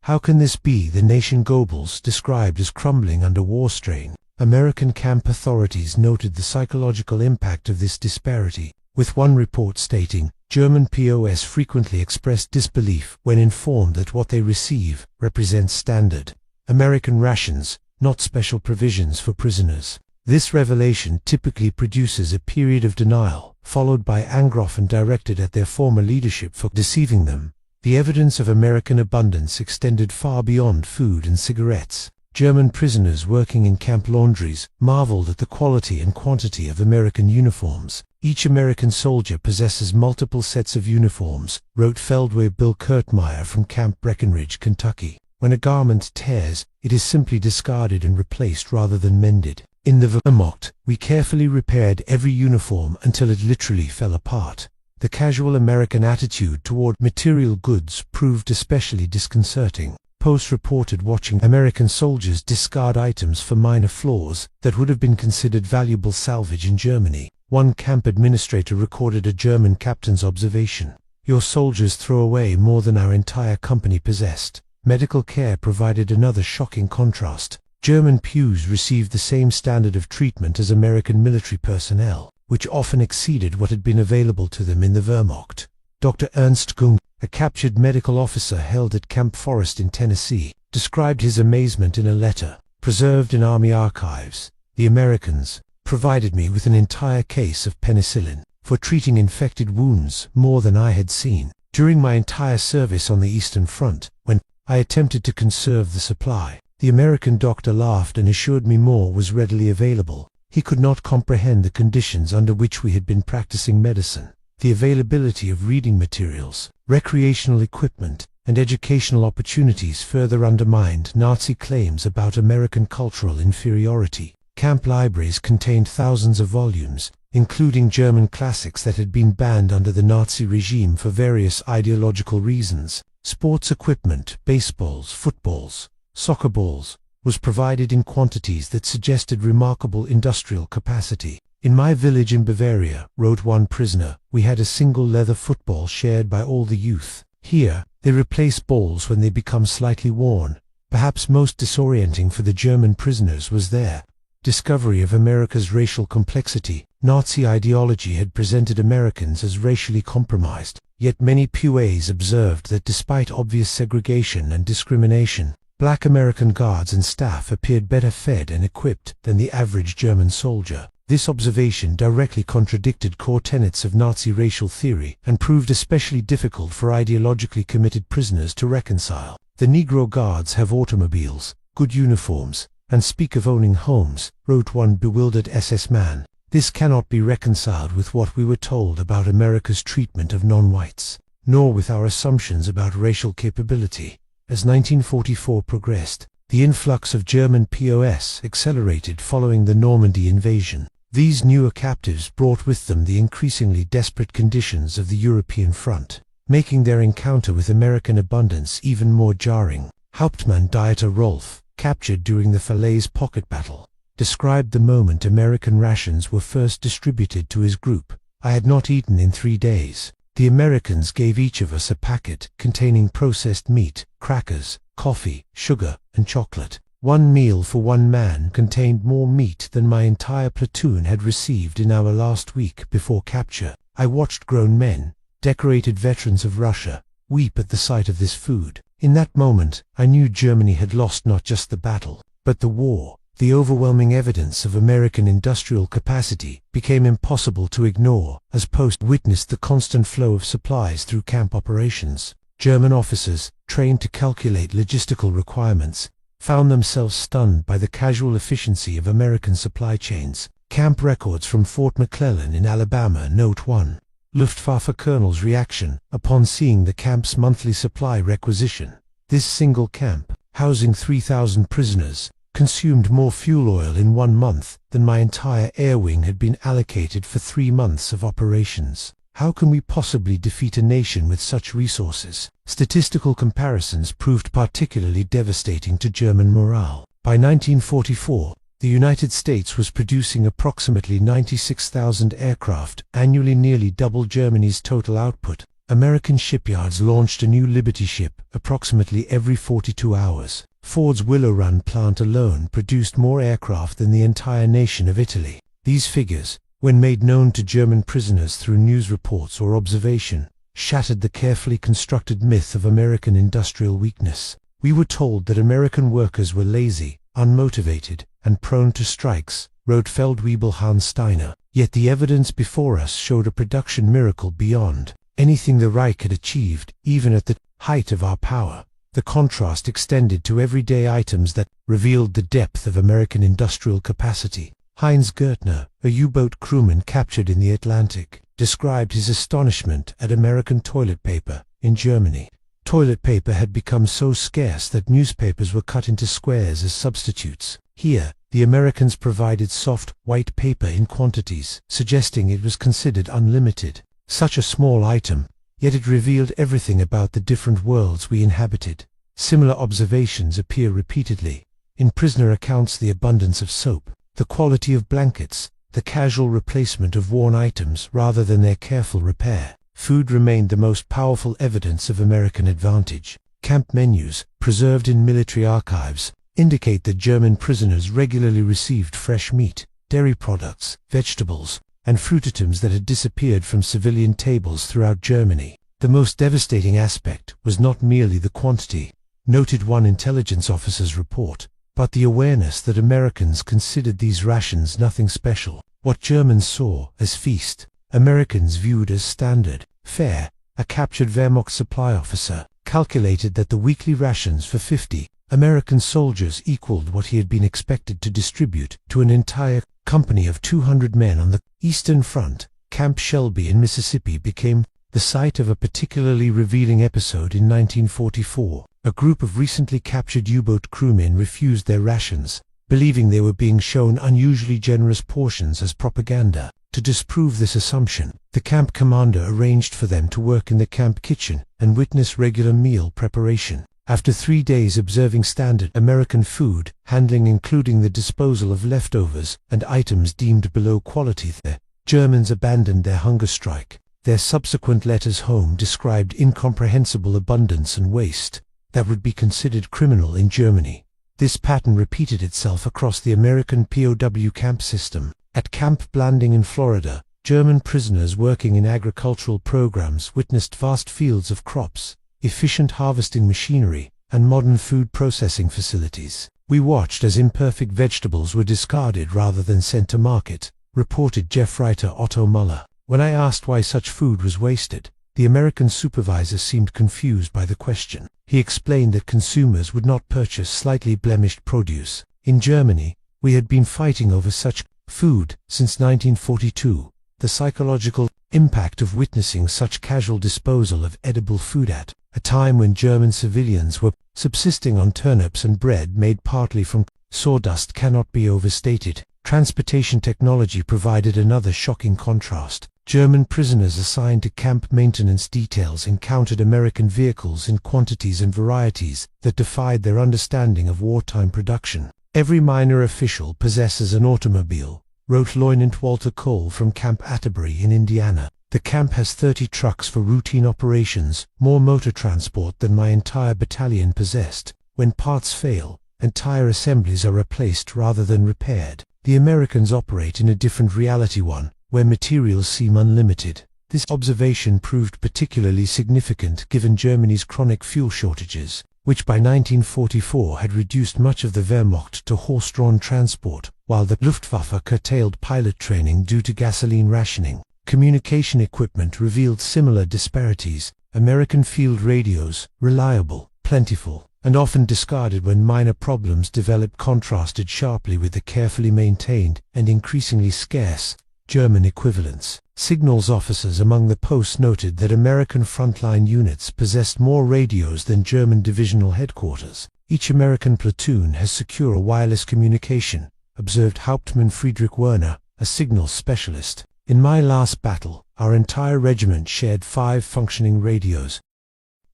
How can this be the nation Goebbels described as crumbling under war strain? American camp authorities noted the psychological impact of this disparity, with one report stating, German POS frequently express disbelief when informed that what they receive represents standard American rations, not special provisions for prisoners. This revelation typically produces a period of denial, followed by anger often directed at their former leadership for deceiving them. The evidence of American abundance extended far beyond food and cigarettes. German prisoners working in camp laundries marveled at the quality and quantity of American uniforms. Each American soldier possesses multiple sets of uniforms, wrote Feldwebel Bill Kurtmeyer from Camp Breckenridge, Kentucky. When a garment tears, it is simply discarded and replaced rather than mended. In the Wehrmacht, we carefully repaired every uniform until it literally fell apart. The casual American attitude toward material goods proved especially disconcerting. Post reported watching American soldiers discard items for minor flaws that would have been considered valuable salvage in Germany. One camp administrator recorded a German captain's observation: "Your soldiers throw away more than our entire company possessed." Medical care provided another shocking contrast. German POWs received the same standard of treatment as American military personnel, which often exceeded what had been available to them in the Wehrmacht. Dr. Ernst Gung, a captured medical officer held at Camp Forest in Tennessee, described his amazement in a letter, preserved in Army archives. "The Americans provided me with an entire case of penicillin for treating infected wounds, more than I had seen during my entire service on the Eastern Front. When I attempted to conserve the supply, the American doctor laughed and assured me more was readily available. He could not comprehend the conditions under which we had been practicing medicine. The availability of reading materials, recreational equipment, and educational opportunities further undermined Nazi claims about American cultural inferiority. Camp libraries contained thousands of volumes, including German classics that had been banned under the Nazi regime for various ideological reasons. Sports equipment, baseballs, footballs, soccer balls, was provided in quantities that suggested remarkable industrial capacity. "In my village in Bavaria," wrote one prisoner, "we had a single leather football shared by all the youth. Here, they replace balls when they become slightly worn." Perhaps most disorienting for the German prisoners was their discovery of America's racial complexity. Nazi ideology had presented Americans as racially compromised, yet many POAs observed that despite obvious segregation and discrimination, Black American guards and staff appeared better fed and equipped than the average German soldier. This observation directly contradicted core tenets of Nazi racial theory and proved especially difficult for ideologically committed prisoners to reconcile. "The Negro guards have automobiles, good uniforms, and speak of owning homes," wrote one bewildered SS man. "This cannot be reconciled with what we were told about America's treatment of non-whites, nor with our assumptions about racial capability." As 1944 progressed, the influx of German POS accelerated following the Normandy invasion. These newer captives brought with them the increasingly desperate conditions of the European front. making their encounter with American abundance even more jarring. Hauptmann Dieter Rolf, captured during the Falaise Pocket Battle, described the moment American rations were first distributed to his group. "I had not eaten in 3 days. The Americans gave each of us a packet containing processed meat, crackers, coffee, sugar, and chocolate. One meal for one man contained more meat than my entire platoon had received in our last week before capture. I watched grown men, decorated veterans of Russia, weep at the sight of this food. In that moment, I knew Germany had lost not just the battle, but the war. The overwhelming evidence of American industrial capacity became impossible to ignore as Post witnessed the constant flow of supplies through camp operations. German officers, trained to calculate logistical requirements, found themselves stunned by the casual efficiency of American supply chains. Camp records from Fort McClellan in Alabama note 1. Luftwaffe colonel's reaction upon seeing the camp's monthly supply requisition. This single camp, housing 3,000 prisoners, consumed more fuel oil in 1 month than my entire air wing had been allocated for 3 months of operations. How can we possibly defeat a nation with such resources? Statistical comparisons proved particularly devastating to German morale. By 1944, the United States was producing approximately 96,000 aircraft annually, nearly double Germany's total output. American shipyards launched a new Liberty ship approximately every 42 hours. Ford's Willow Run plant alone produced more aircraft than the entire nation of Italy. These figures, when made known to German prisoners through news reports or observation, shattered the carefully constructed myth of American industrial weakness. We were told that American workers were lazy, unmotivated, and prone to strikes, wrote Feldwebel Hans Steiner. Yet the evidence before us showed a production miracle beyond anything the Reich had achieved, even at the height of our power. The contrast extended to everyday items that revealed the depth of American industrial capacity. Heinz Gertner, a U-boat crewman captured in the Atlantic, described his astonishment at American toilet paper in Germany. Toilet paper had become so scarce that newspapers were cut into squares as substitutes. Here, the Americans provided soft, white paper in quantities, suggesting it was considered unlimited. Such a small item, yet it revealed everything about the different worlds we inhabited. Similar observations appear repeatedly in prisoner accounts: the abundance of soap, the quality of blankets, the casual replacement of worn items rather than their careful repair. Food remained the most powerful evidence of American advantage. Camp menus, preserved in military archives, indicate that German prisoners regularly received fresh meat, dairy products, vegetables, and fruit items that had disappeared from civilian tables throughout Germany. The most devastating aspect was not merely the quantity, noted one intelligence officer's report, but the awareness that Americans considered these rations nothing special. What Germans saw as feast, Americans viewed as standard fare. A captured Wehrmacht supply officer calculated that the weekly rations for 50 American soldiers equaled what he had been expected to distribute to an entire company of 200 men on the Eastern Front. Camp Shelby in Mississippi became the site of a particularly revealing episode in 1944. A group of recently captured U-boat crewmen refused their rations, believing they were being shown unusually generous portions as propaganda. To disprove this assumption, the camp commander arranged for them to work in the camp kitchen and witness regular meal preparation. After 3 days observing standard American food handling, including the disposal of leftovers and items deemed below quality, the Germans abandoned their hunger strike. Their subsequent letters home described incomprehensible abundance and waste that would be considered criminal in Germany. This pattern repeated itself across the American POW camp system. At Camp Blanding in Florida, German prisoners working in agricultural programs witnessed vast fields of crops, efficient harvesting machinery, and modern food processing facilities. "We watched as imperfect vegetables were discarded rather than sent to market," reported Jeff writer Otto Muller. "When I asked why such food was wasted, the American supervisor seemed confused by the question. He explained that consumers would not purchase slightly blemished produce. In Germany, we had been fighting over such food since 1942. The psychological impact of witnessing such casual disposal of edible food at a time when German civilians were subsisting on turnips and bread made partly from sawdust cannot be overstated." Transportation technology provided another shocking contrast. German prisoners assigned to camp maintenance details encountered American vehicles in quantities and varieties that defied their understanding of wartime production. "Every minor official possesses an automobile," wrote Lieutenant Walter Cole from Camp Atterbury in Indiana. "The camp has 30 trucks for routine operations, more motor transport than my entire battalion possessed. When parts fail, entire assemblies are replaced rather than repaired. The Americans operate in a different reality, one where materials seem unlimited." This observation proved particularly significant given Germany's chronic fuel shortages, which by 1944 had reduced much of the Wehrmacht to horse-drawn transport, while the Luftwaffe curtailed pilot training due to gasoline rationing. Communication equipment revealed similar disparities. American field radios, reliable, plentiful, and often discarded when minor problems developed, contrasted sharply with the carefully maintained and increasingly scarce German equivalents. Signals officers among the posts noted that American frontline units possessed more radios than German divisional headquarters. "Each American platoon has secure wireless communication," observed Hauptmann Friedrich Werner, a signals specialist. "In my last battle, our entire regiment shared 5 functioning radios."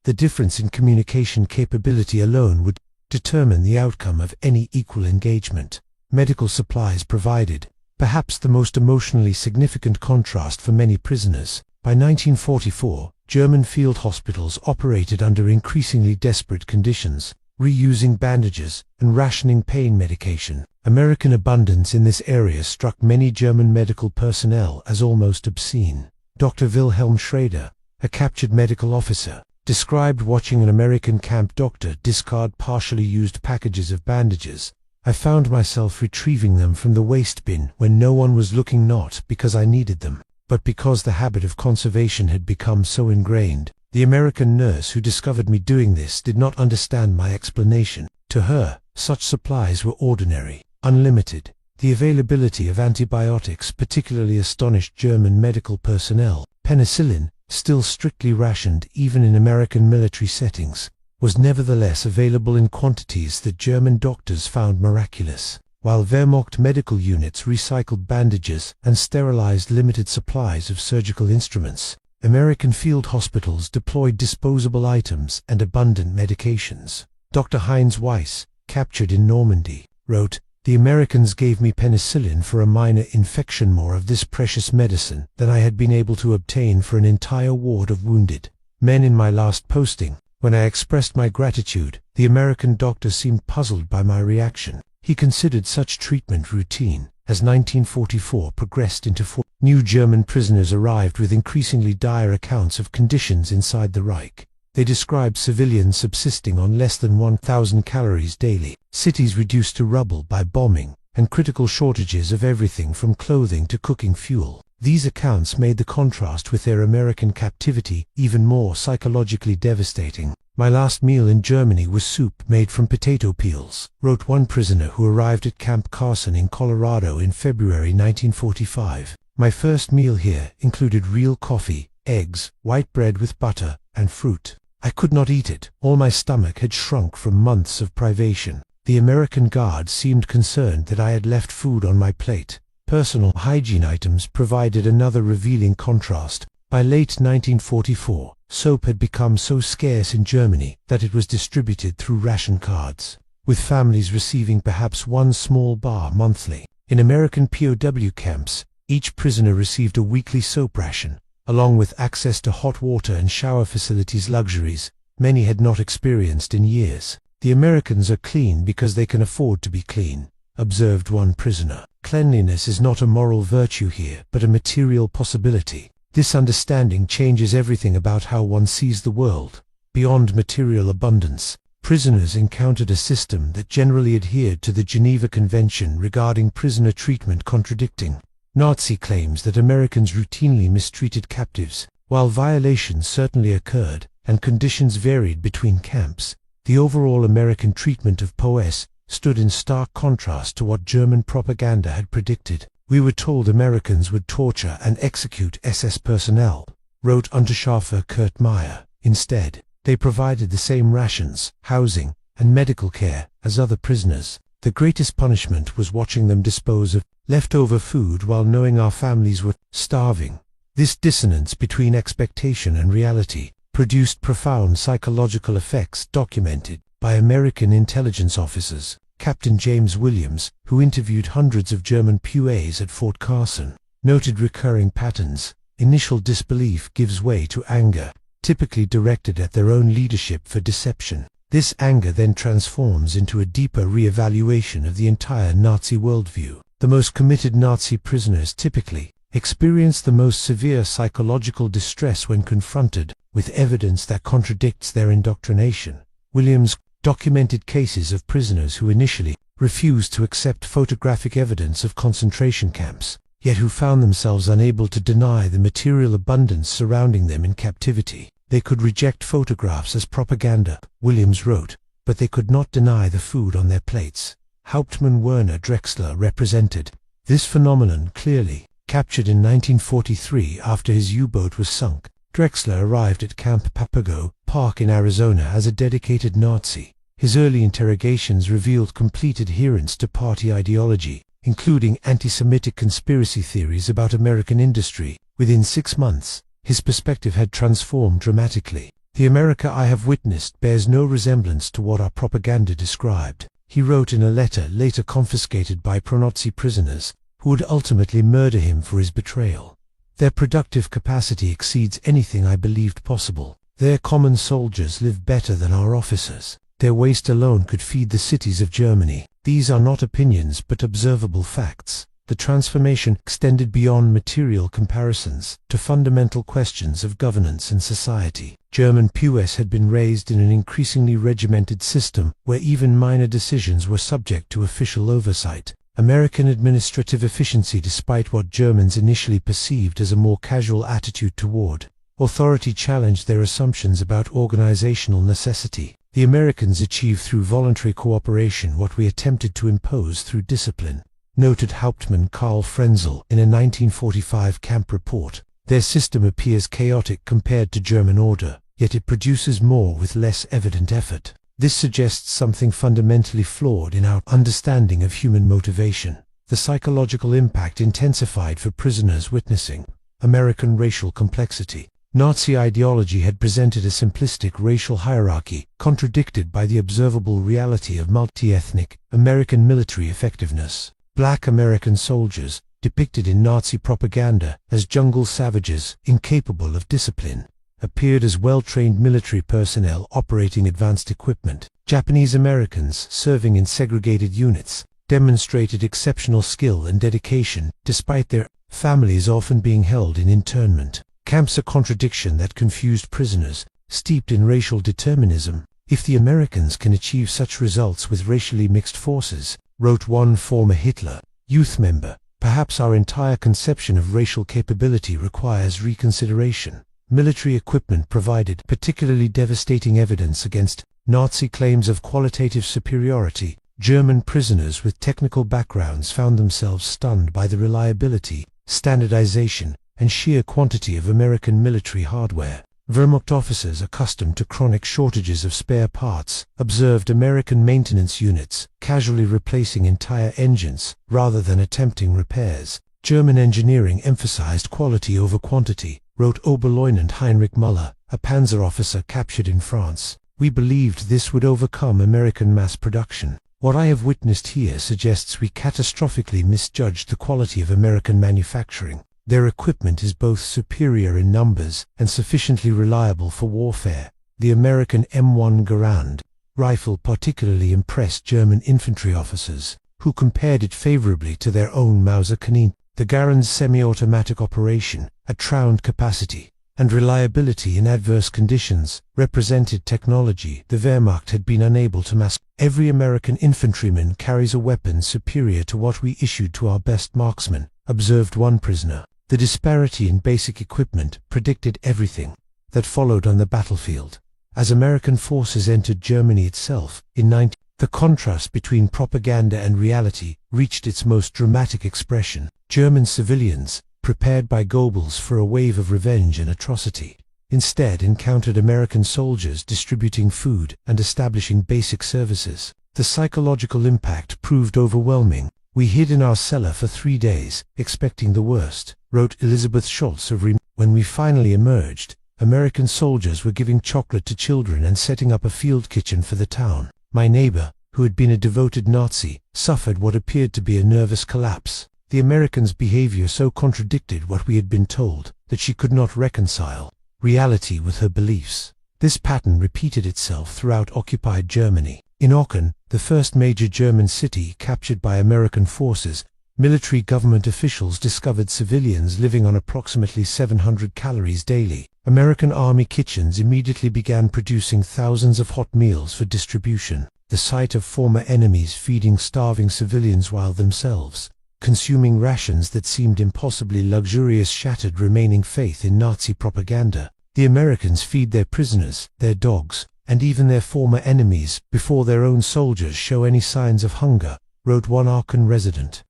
The difference in communication capability alone would determine the outcome of any equal engagement. Medical supplies provided, perhaps the most emotionally significant contrast for many prisoners. By 1944, German field hospitals operated under increasingly desperate conditions, reusing bandages and rationing pain medication. American abundance in this area struck many German medical personnel as almost obscene. Dr. Wilhelm Schrader, a captured medical officer, described watching an American camp doctor discard partially used packages of bandages. "I found myself retrieving them from the waste bin when no one was looking, not because I needed them, but because the habit of conservation had become so ingrained. The American nurse who discovered me doing this did not understand my explanation. To her, such supplies were ordinary, unlimited. The availability of antibiotics particularly astonished German medical personnel. Penicillin, still strictly rationed even in American military settings, was nevertheless available in quantities that German doctors found miraculous. While Wehrmacht medical units recycled bandages and sterilized limited supplies of surgical instruments, American field hospitals deployed disposable items and abundant medications. Dr. Heinz Weiss, captured in Normandy, wrote, "The Americans gave me penicillin for a minor infection, more of this precious medicine than I had been able to obtain for an entire ward of wounded men in my last posting. When I expressed my gratitude, the American doctor seemed puzzled by my reaction. He considered such treatment routine." As 1944 progressed into new German prisoners arrived with increasingly dire accounts of conditions inside the Reich. They described civilians subsisting on less than 1,000 calories daily, cities reduced to rubble by bombing, and critical shortages of everything from clothing to cooking fuel. These accounts made the contrast with their American captivity even more psychologically devastating. "My last meal in Germany was soup made from potato peels," wrote one prisoner who arrived at Camp Carson in Colorado in February 1945. "My first meal here included real coffee, eggs, white bread with butter, and fruit. I could not eat it. All my stomach had shrunk from months of privation. The American guard seemed concerned that I had left food on my plate." Personal hygiene items provided another revealing contrast. By late 1944, soap had become so scarce in Germany that it was distributed through ration cards, with families receiving perhaps one small bar monthly. In American POW camps, each prisoner received a weekly soap ration, along with access to hot water and shower facilities, luxuries many had not experienced in years. "The Americans are clean because they can afford to be clean," observed one prisoner. "Cleanliness is not a moral virtue here, but a material possibility. This understanding changes everything about how one sees the world." Beyond material abundance, prisoners encountered a system that generally adhered to the Geneva Convention regarding prisoner treatment, contradicting Nazi claims that Americans routinely mistreated captives. While violations certainly occurred, and conditions varied between camps, the overall American treatment of POS stood in stark contrast to what German propaganda had predicted. "We were told Americans would torture and execute SS personnel," wrote Unterscharfer Kurt Meyer. "Instead, they provided the same rations, housing, and medical care as other prisoners. The greatest punishment was watching them dispose of leftover food while knowing our families were starving." This dissonance between expectation and reality produced profound psychological effects documented by American intelligence officers. Captain James Williams, who interviewed hundreds of German POAs at Fort Carson, noted recurring patterns. Initial disbelief gives way to anger, typically directed at their own leadership for deception. This anger then transforms into a deeper re-evaluation of the entire Nazi worldview. The most committed Nazi prisoners typically experience the most severe psychological distress when confronted with evidence that contradicts their indoctrination. Williams documented cases of prisoners who initially refused to accept photographic evidence of concentration camps, yet who found themselves unable to deny the material abundance surrounding them in captivity. They could reject photographs as propaganda, Williams wrote, but they could not deny the food on their plates. Hauptmann Werner Drexler represented this phenomenon clearly. Captured in 1943 after his U-boat was sunk, Drexler arrived at Camp Papago Park in Arizona as a dedicated Nazi. His early interrogations revealed complete adherence to party ideology, including anti-Semitic conspiracy theories about American industry. Within 6 months, his perspective had transformed dramatically. "The America I have witnessed bears no resemblance to what our propaganda described," he wrote in a letter later confiscated by pro-Nazi prisoners, who would ultimately murder him for his betrayal. "Their productive capacity exceeds anything I believed possible. Their common soldiers live better than our officers. Their waste alone could feed the cities of Germany. These are not opinions but observable facts." The transformation extended beyond material comparisons to fundamental questions of governance and society. German POAs had been raised in an increasingly regimented system where even minor decisions were subject to official oversight. American administrative efficiency, despite what Germans initially perceived as a more casual attitude toward authority, challenged their assumptions about organizational necessity. The Americans achieved through voluntary cooperation what we attempted to impose through discipline, noted Hauptmann Karl Frenzel in a 1945 camp report. Their system appears chaotic compared to German order, yet it produces more with less evident effort. This suggests something fundamentally flawed in our understanding of human motivation. The psychological impact intensified for prisoners witnessing American racial complexity. Nazi ideology had presented a simplistic racial hierarchy, contradicted by the observable reality of multi-ethnic American military effectiveness. Black American soldiers, depicted in Nazi propaganda as jungle savages incapable of discipline, appeared as well-trained military personnel operating advanced equipment. Japanese Americans serving in segregated units demonstrated exceptional skill and dedication, despite their families often being held in internment camps, a contradiction that confused prisoners steeped in racial determinism. "If the Americans can achieve such results with racially mixed forces," wrote one former Hitler Youth member, "perhaps our entire conception of racial capability requires reconsideration." Military equipment provided particularly devastating evidence against Nazi claims of qualitative superiority. German prisoners with technical backgrounds found themselves stunned by the reliability, standardization, and sheer quantity of American military hardware. Wehrmacht officers accustomed to chronic shortages of spare parts observed American maintenance units casually replacing entire engines rather than attempting repairs. German engineering emphasized quality over quantity, wrote Oberleutnant Heinrich Müller, a panzer officer captured in France. "We believed this would overcome American mass production. What I have witnessed here suggests we catastrophically misjudged the quality of American manufacturing. Their equipment is both superior in numbers and sufficiently reliable for warfare." The American M1 Garand rifle particularly impressed German infantry officers, who compared it favorably to their own Mauser Kanine. The Garand's semi-automatic operation, at-round capacity, and reliability in adverse conditions represented technology the Wehrmacht had been unable to master. "Every American infantryman carries a weapon superior to what we issued to our best marksmen," observed one prisoner. The disparity in basic equipment predicted everything that followed on the battlefield. As American forces entered Germany itself in the contrast between propaganda and reality reached its most dramatic expression. German civilians, prepared by Goebbels for a wave of revenge and atrocity, instead encountered American soldiers distributing food and establishing basic services. The psychological impact proved overwhelming. "We hid in our cellar for 3 days, expecting the worst," wrote Elizabeth Schultz of Riem. "When we finally emerged, American soldiers were giving chocolate to children and setting up a field kitchen for the town. My neighbor, who had been a devoted Nazi, suffered what appeared to be a nervous collapse. The Americans' behavior so contradicted what we had been told that she could not reconcile reality with her beliefs." This pattern repeated itself throughout occupied Germany. In Aachen, the first major German city captured by American forces, military government officials discovered civilians living on approximately 700 calories daily. American army kitchens immediately began producing thousands of hot meals for distribution. The sight of former enemies feeding starving civilians while themselves consuming rations that seemed impossibly luxurious shattered remaining faith in Nazi propaganda. The Americans feed their prisoners, their dogs, and even their former enemies before their own soldiers show any signs of hunger, wrote one Aachen resident.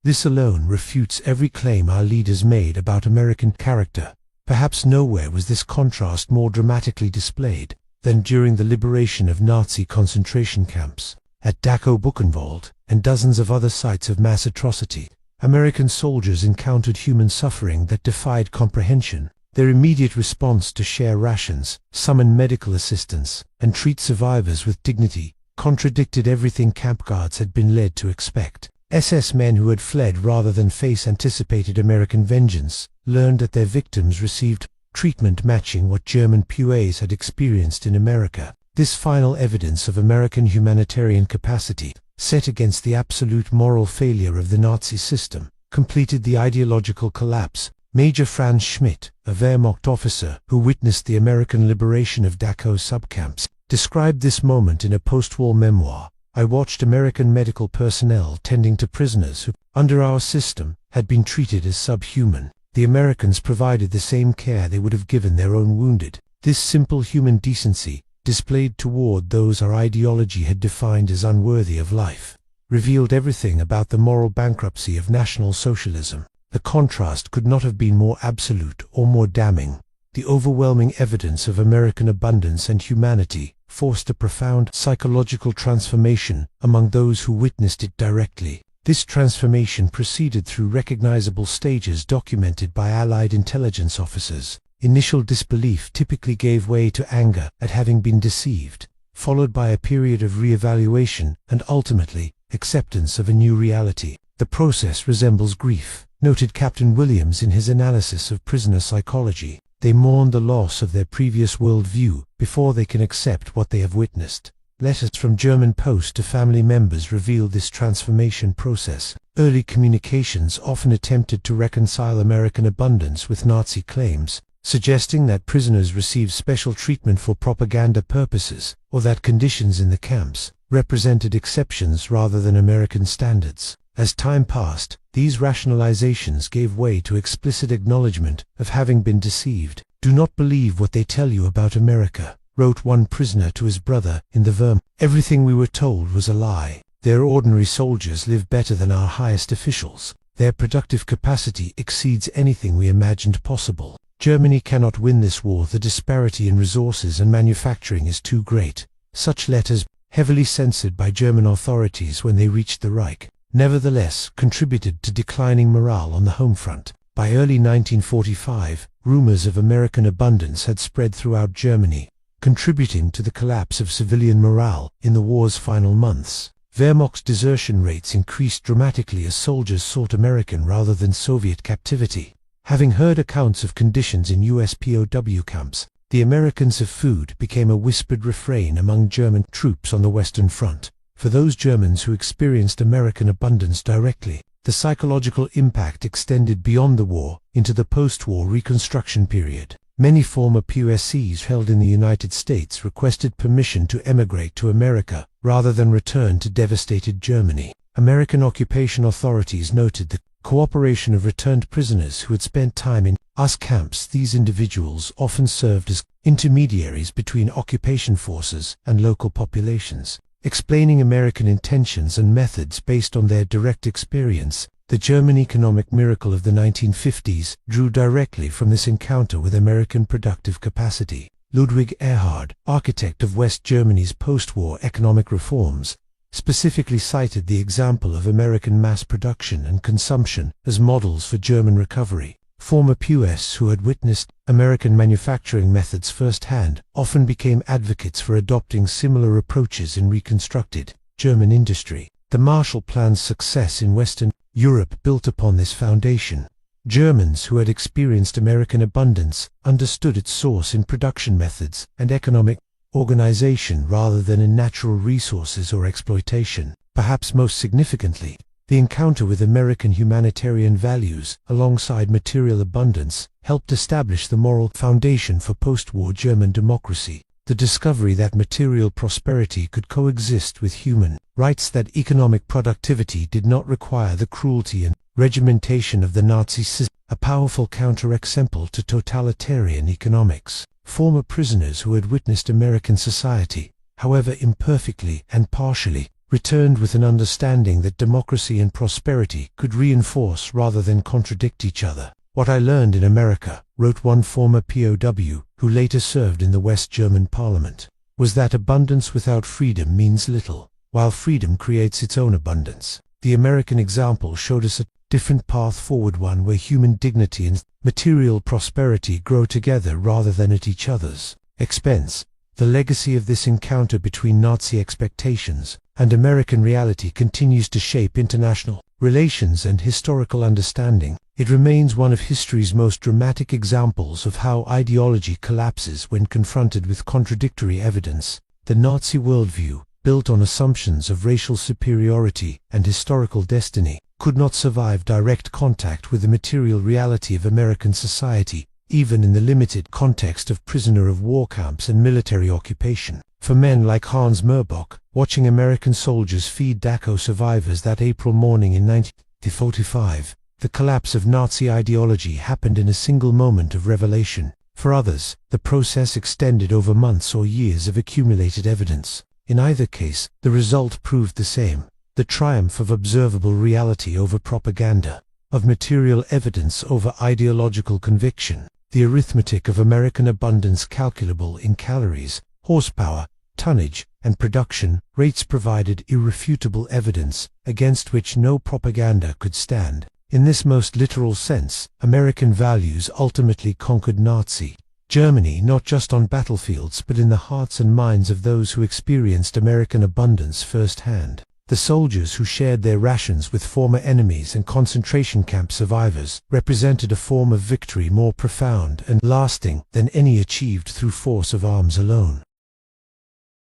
This alone refutes every claim our leaders made about American character. Perhaps nowhere was this contrast more dramatically displayed than during the liberation of Nazi concentration camps. At Dachau-Buchenwald and dozens of other sites of mass atrocity, American soldiers encountered human suffering that defied comprehension. Their immediate response to share rations, summon medical assistance, and treat survivors with dignity contradicted everything camp guards had been led to expect. SS men who had fled rather than face anticipated American vengeance learned that their victims received treatment matching what German POAs had experienced in America. This final evidence of American humanitarian capacity, set against the absolute moral failure of the Nazi system, completed the ideological collapse. Major Franz Schmidt, a Wehrmacht officer who witnessed the American liberation of Dachau subcamps, described this moment in a post-war memoir. "I watched American medical personnel tending to prisoners who, under our system, had been treated as subhuman. The Americans provided the same care they would have given their own wounded. This simple human decency, displayed toward those our ideology had defined as unworthy of life, revealed everything about the moral bankruptcy of National Socialism. The contrast could not have been more absolute or more damning. The overwhelming evidence of American abundance and humanity forced a profound psychological transformation among those who witnessed it directly. This transformation proceeded through recognizable stages documented by Allied intelligence officers. Initial disbelief typically gave way to anger at having been deceived, followed by a period of re-evaluation and ultimately acceptance of a new reality. The process resembles grief, noted Captain Williams in his analysis of prisoner psychology. They mourn the loss of their previous worldview before they can accept what they have witnessed. Letters from German post to family members reveal this transformation process. Early communications often attempted to reconcile American abundance with Nazi claims, suggesting that prisoners received special treatment for propaganda purposes, or that conditions in the camps represented exceptions rather than American standards. As time passed, these rationalizations gave way to explicit acknowledgement of having been deceived. "Do not believe what they tell you about America," wrote one prisoner to his brother in the Wehrmacht. "Everything we were told was a lie. Their ordinary soldiers live better than our highest officials. Their productive capacity exceeds anything we imagined possible. Germany cannot win this war. The disparity in resources and manufacturing is too great." Such letters, heavily censored by German authorities when they reached the Reich, nevertheless contributed to declining morale on the home front. By early 1945, rumors of American abundance had spread throughout Germany, contributing to the collapse of civilian morale in the war's final months. Wehrmacht's desertion rates increased dramatically as soldiers sought American rather than Soviet captivity. Having heard accounts of conditions in US POW camps, the Americans of food became a whispered refrain among German troops on the Western Front. For those Germans who experienced American abundance directly, the psychological impact extended beyond the war into the post-war Reconstruction period. Many former POSCs held in the United States requested permission to emigrate to America rather than return to devastated Germany. American occupation authorities noted the cooperation of returned prisoners who had spent time in US camps. These individuals often served as intermediaries between occupation forces and local populations, explaining American intentions and methods based on their direct experience. The German economic miracle of the 1950s drew directly from this encounter with American productive capacity. Ludwig Erhard, architect of West Germany's post-war economic reforms, specifically cited the example of American mass production and consumption as models for German recovery. Former POS who had witnessed American manufacturing methods firsthand often became advocates for adopting similar approaches in reconstructed German industry. The Marshall Plan's success in Western Europe built upon this foundation. Germans who had experienced American abundance understood its source in production methods and economic organization rather than in natural resources or exploitation. Perhaps most significantly, the encounter with American humanitarian values, alongside material abundance, helped establish the moral foundation for post-war German democracy. The discovery that material prosperity could coexist with human rights, that economic productivity did not require the cruelty and regimentation of the Nazi system, a powerful counterexample to totalitarian economics. Former prisoners who had witnessed American society, however imperfectly and partially, returned with an understanding that democracy and prosperity could reinforce rather than contradict each other. "What I learned in America," wrote one former POW, who later served in the West German parliament, "was that abundance without freedom means little, while freedom creates its own abundance." The American example showed us a different path forward, one where human dignity and material prosperity grow together rather than at each other's expense. The legacy of this encounter between Nazi expectations and American reality continues to shape international relations and historical understanding. It remains one of history's most dramatic examples of how ideology collapses when confronted with contradictory evidence. The Nazi worldview, built on assumptions of racial superiority and historical destiny, could not survive direct contact with the material reality of American society, even in the limited context of prisoner of war camps and military occupation. For men like Hans Merbach, watching American soldiers feed Dachau survivors that April morning in 1945, the collapse of Nazi ideology happened in a single moment of revelation. For others, the process extended over months or years of accumulated evidence. In either case, the result proved the same: the triumph of observable reality over propaganda, of material evidence over ideological conviction. The arithmetic of American abundance, calculable in calories, horsepower, tonnage, and production rates, provided irrefutable evidence against which no propaganda could stand. In this most literal sense, American values ultimately conquered Nazi Germany, not just on battlefields but in the hearts and minds of those who experienced American abundance firsthand. The soldiers who shared their rations with former enemies and concentration camp survivors represented a form of victory more profound and lasting than any achieved through force of arms alone.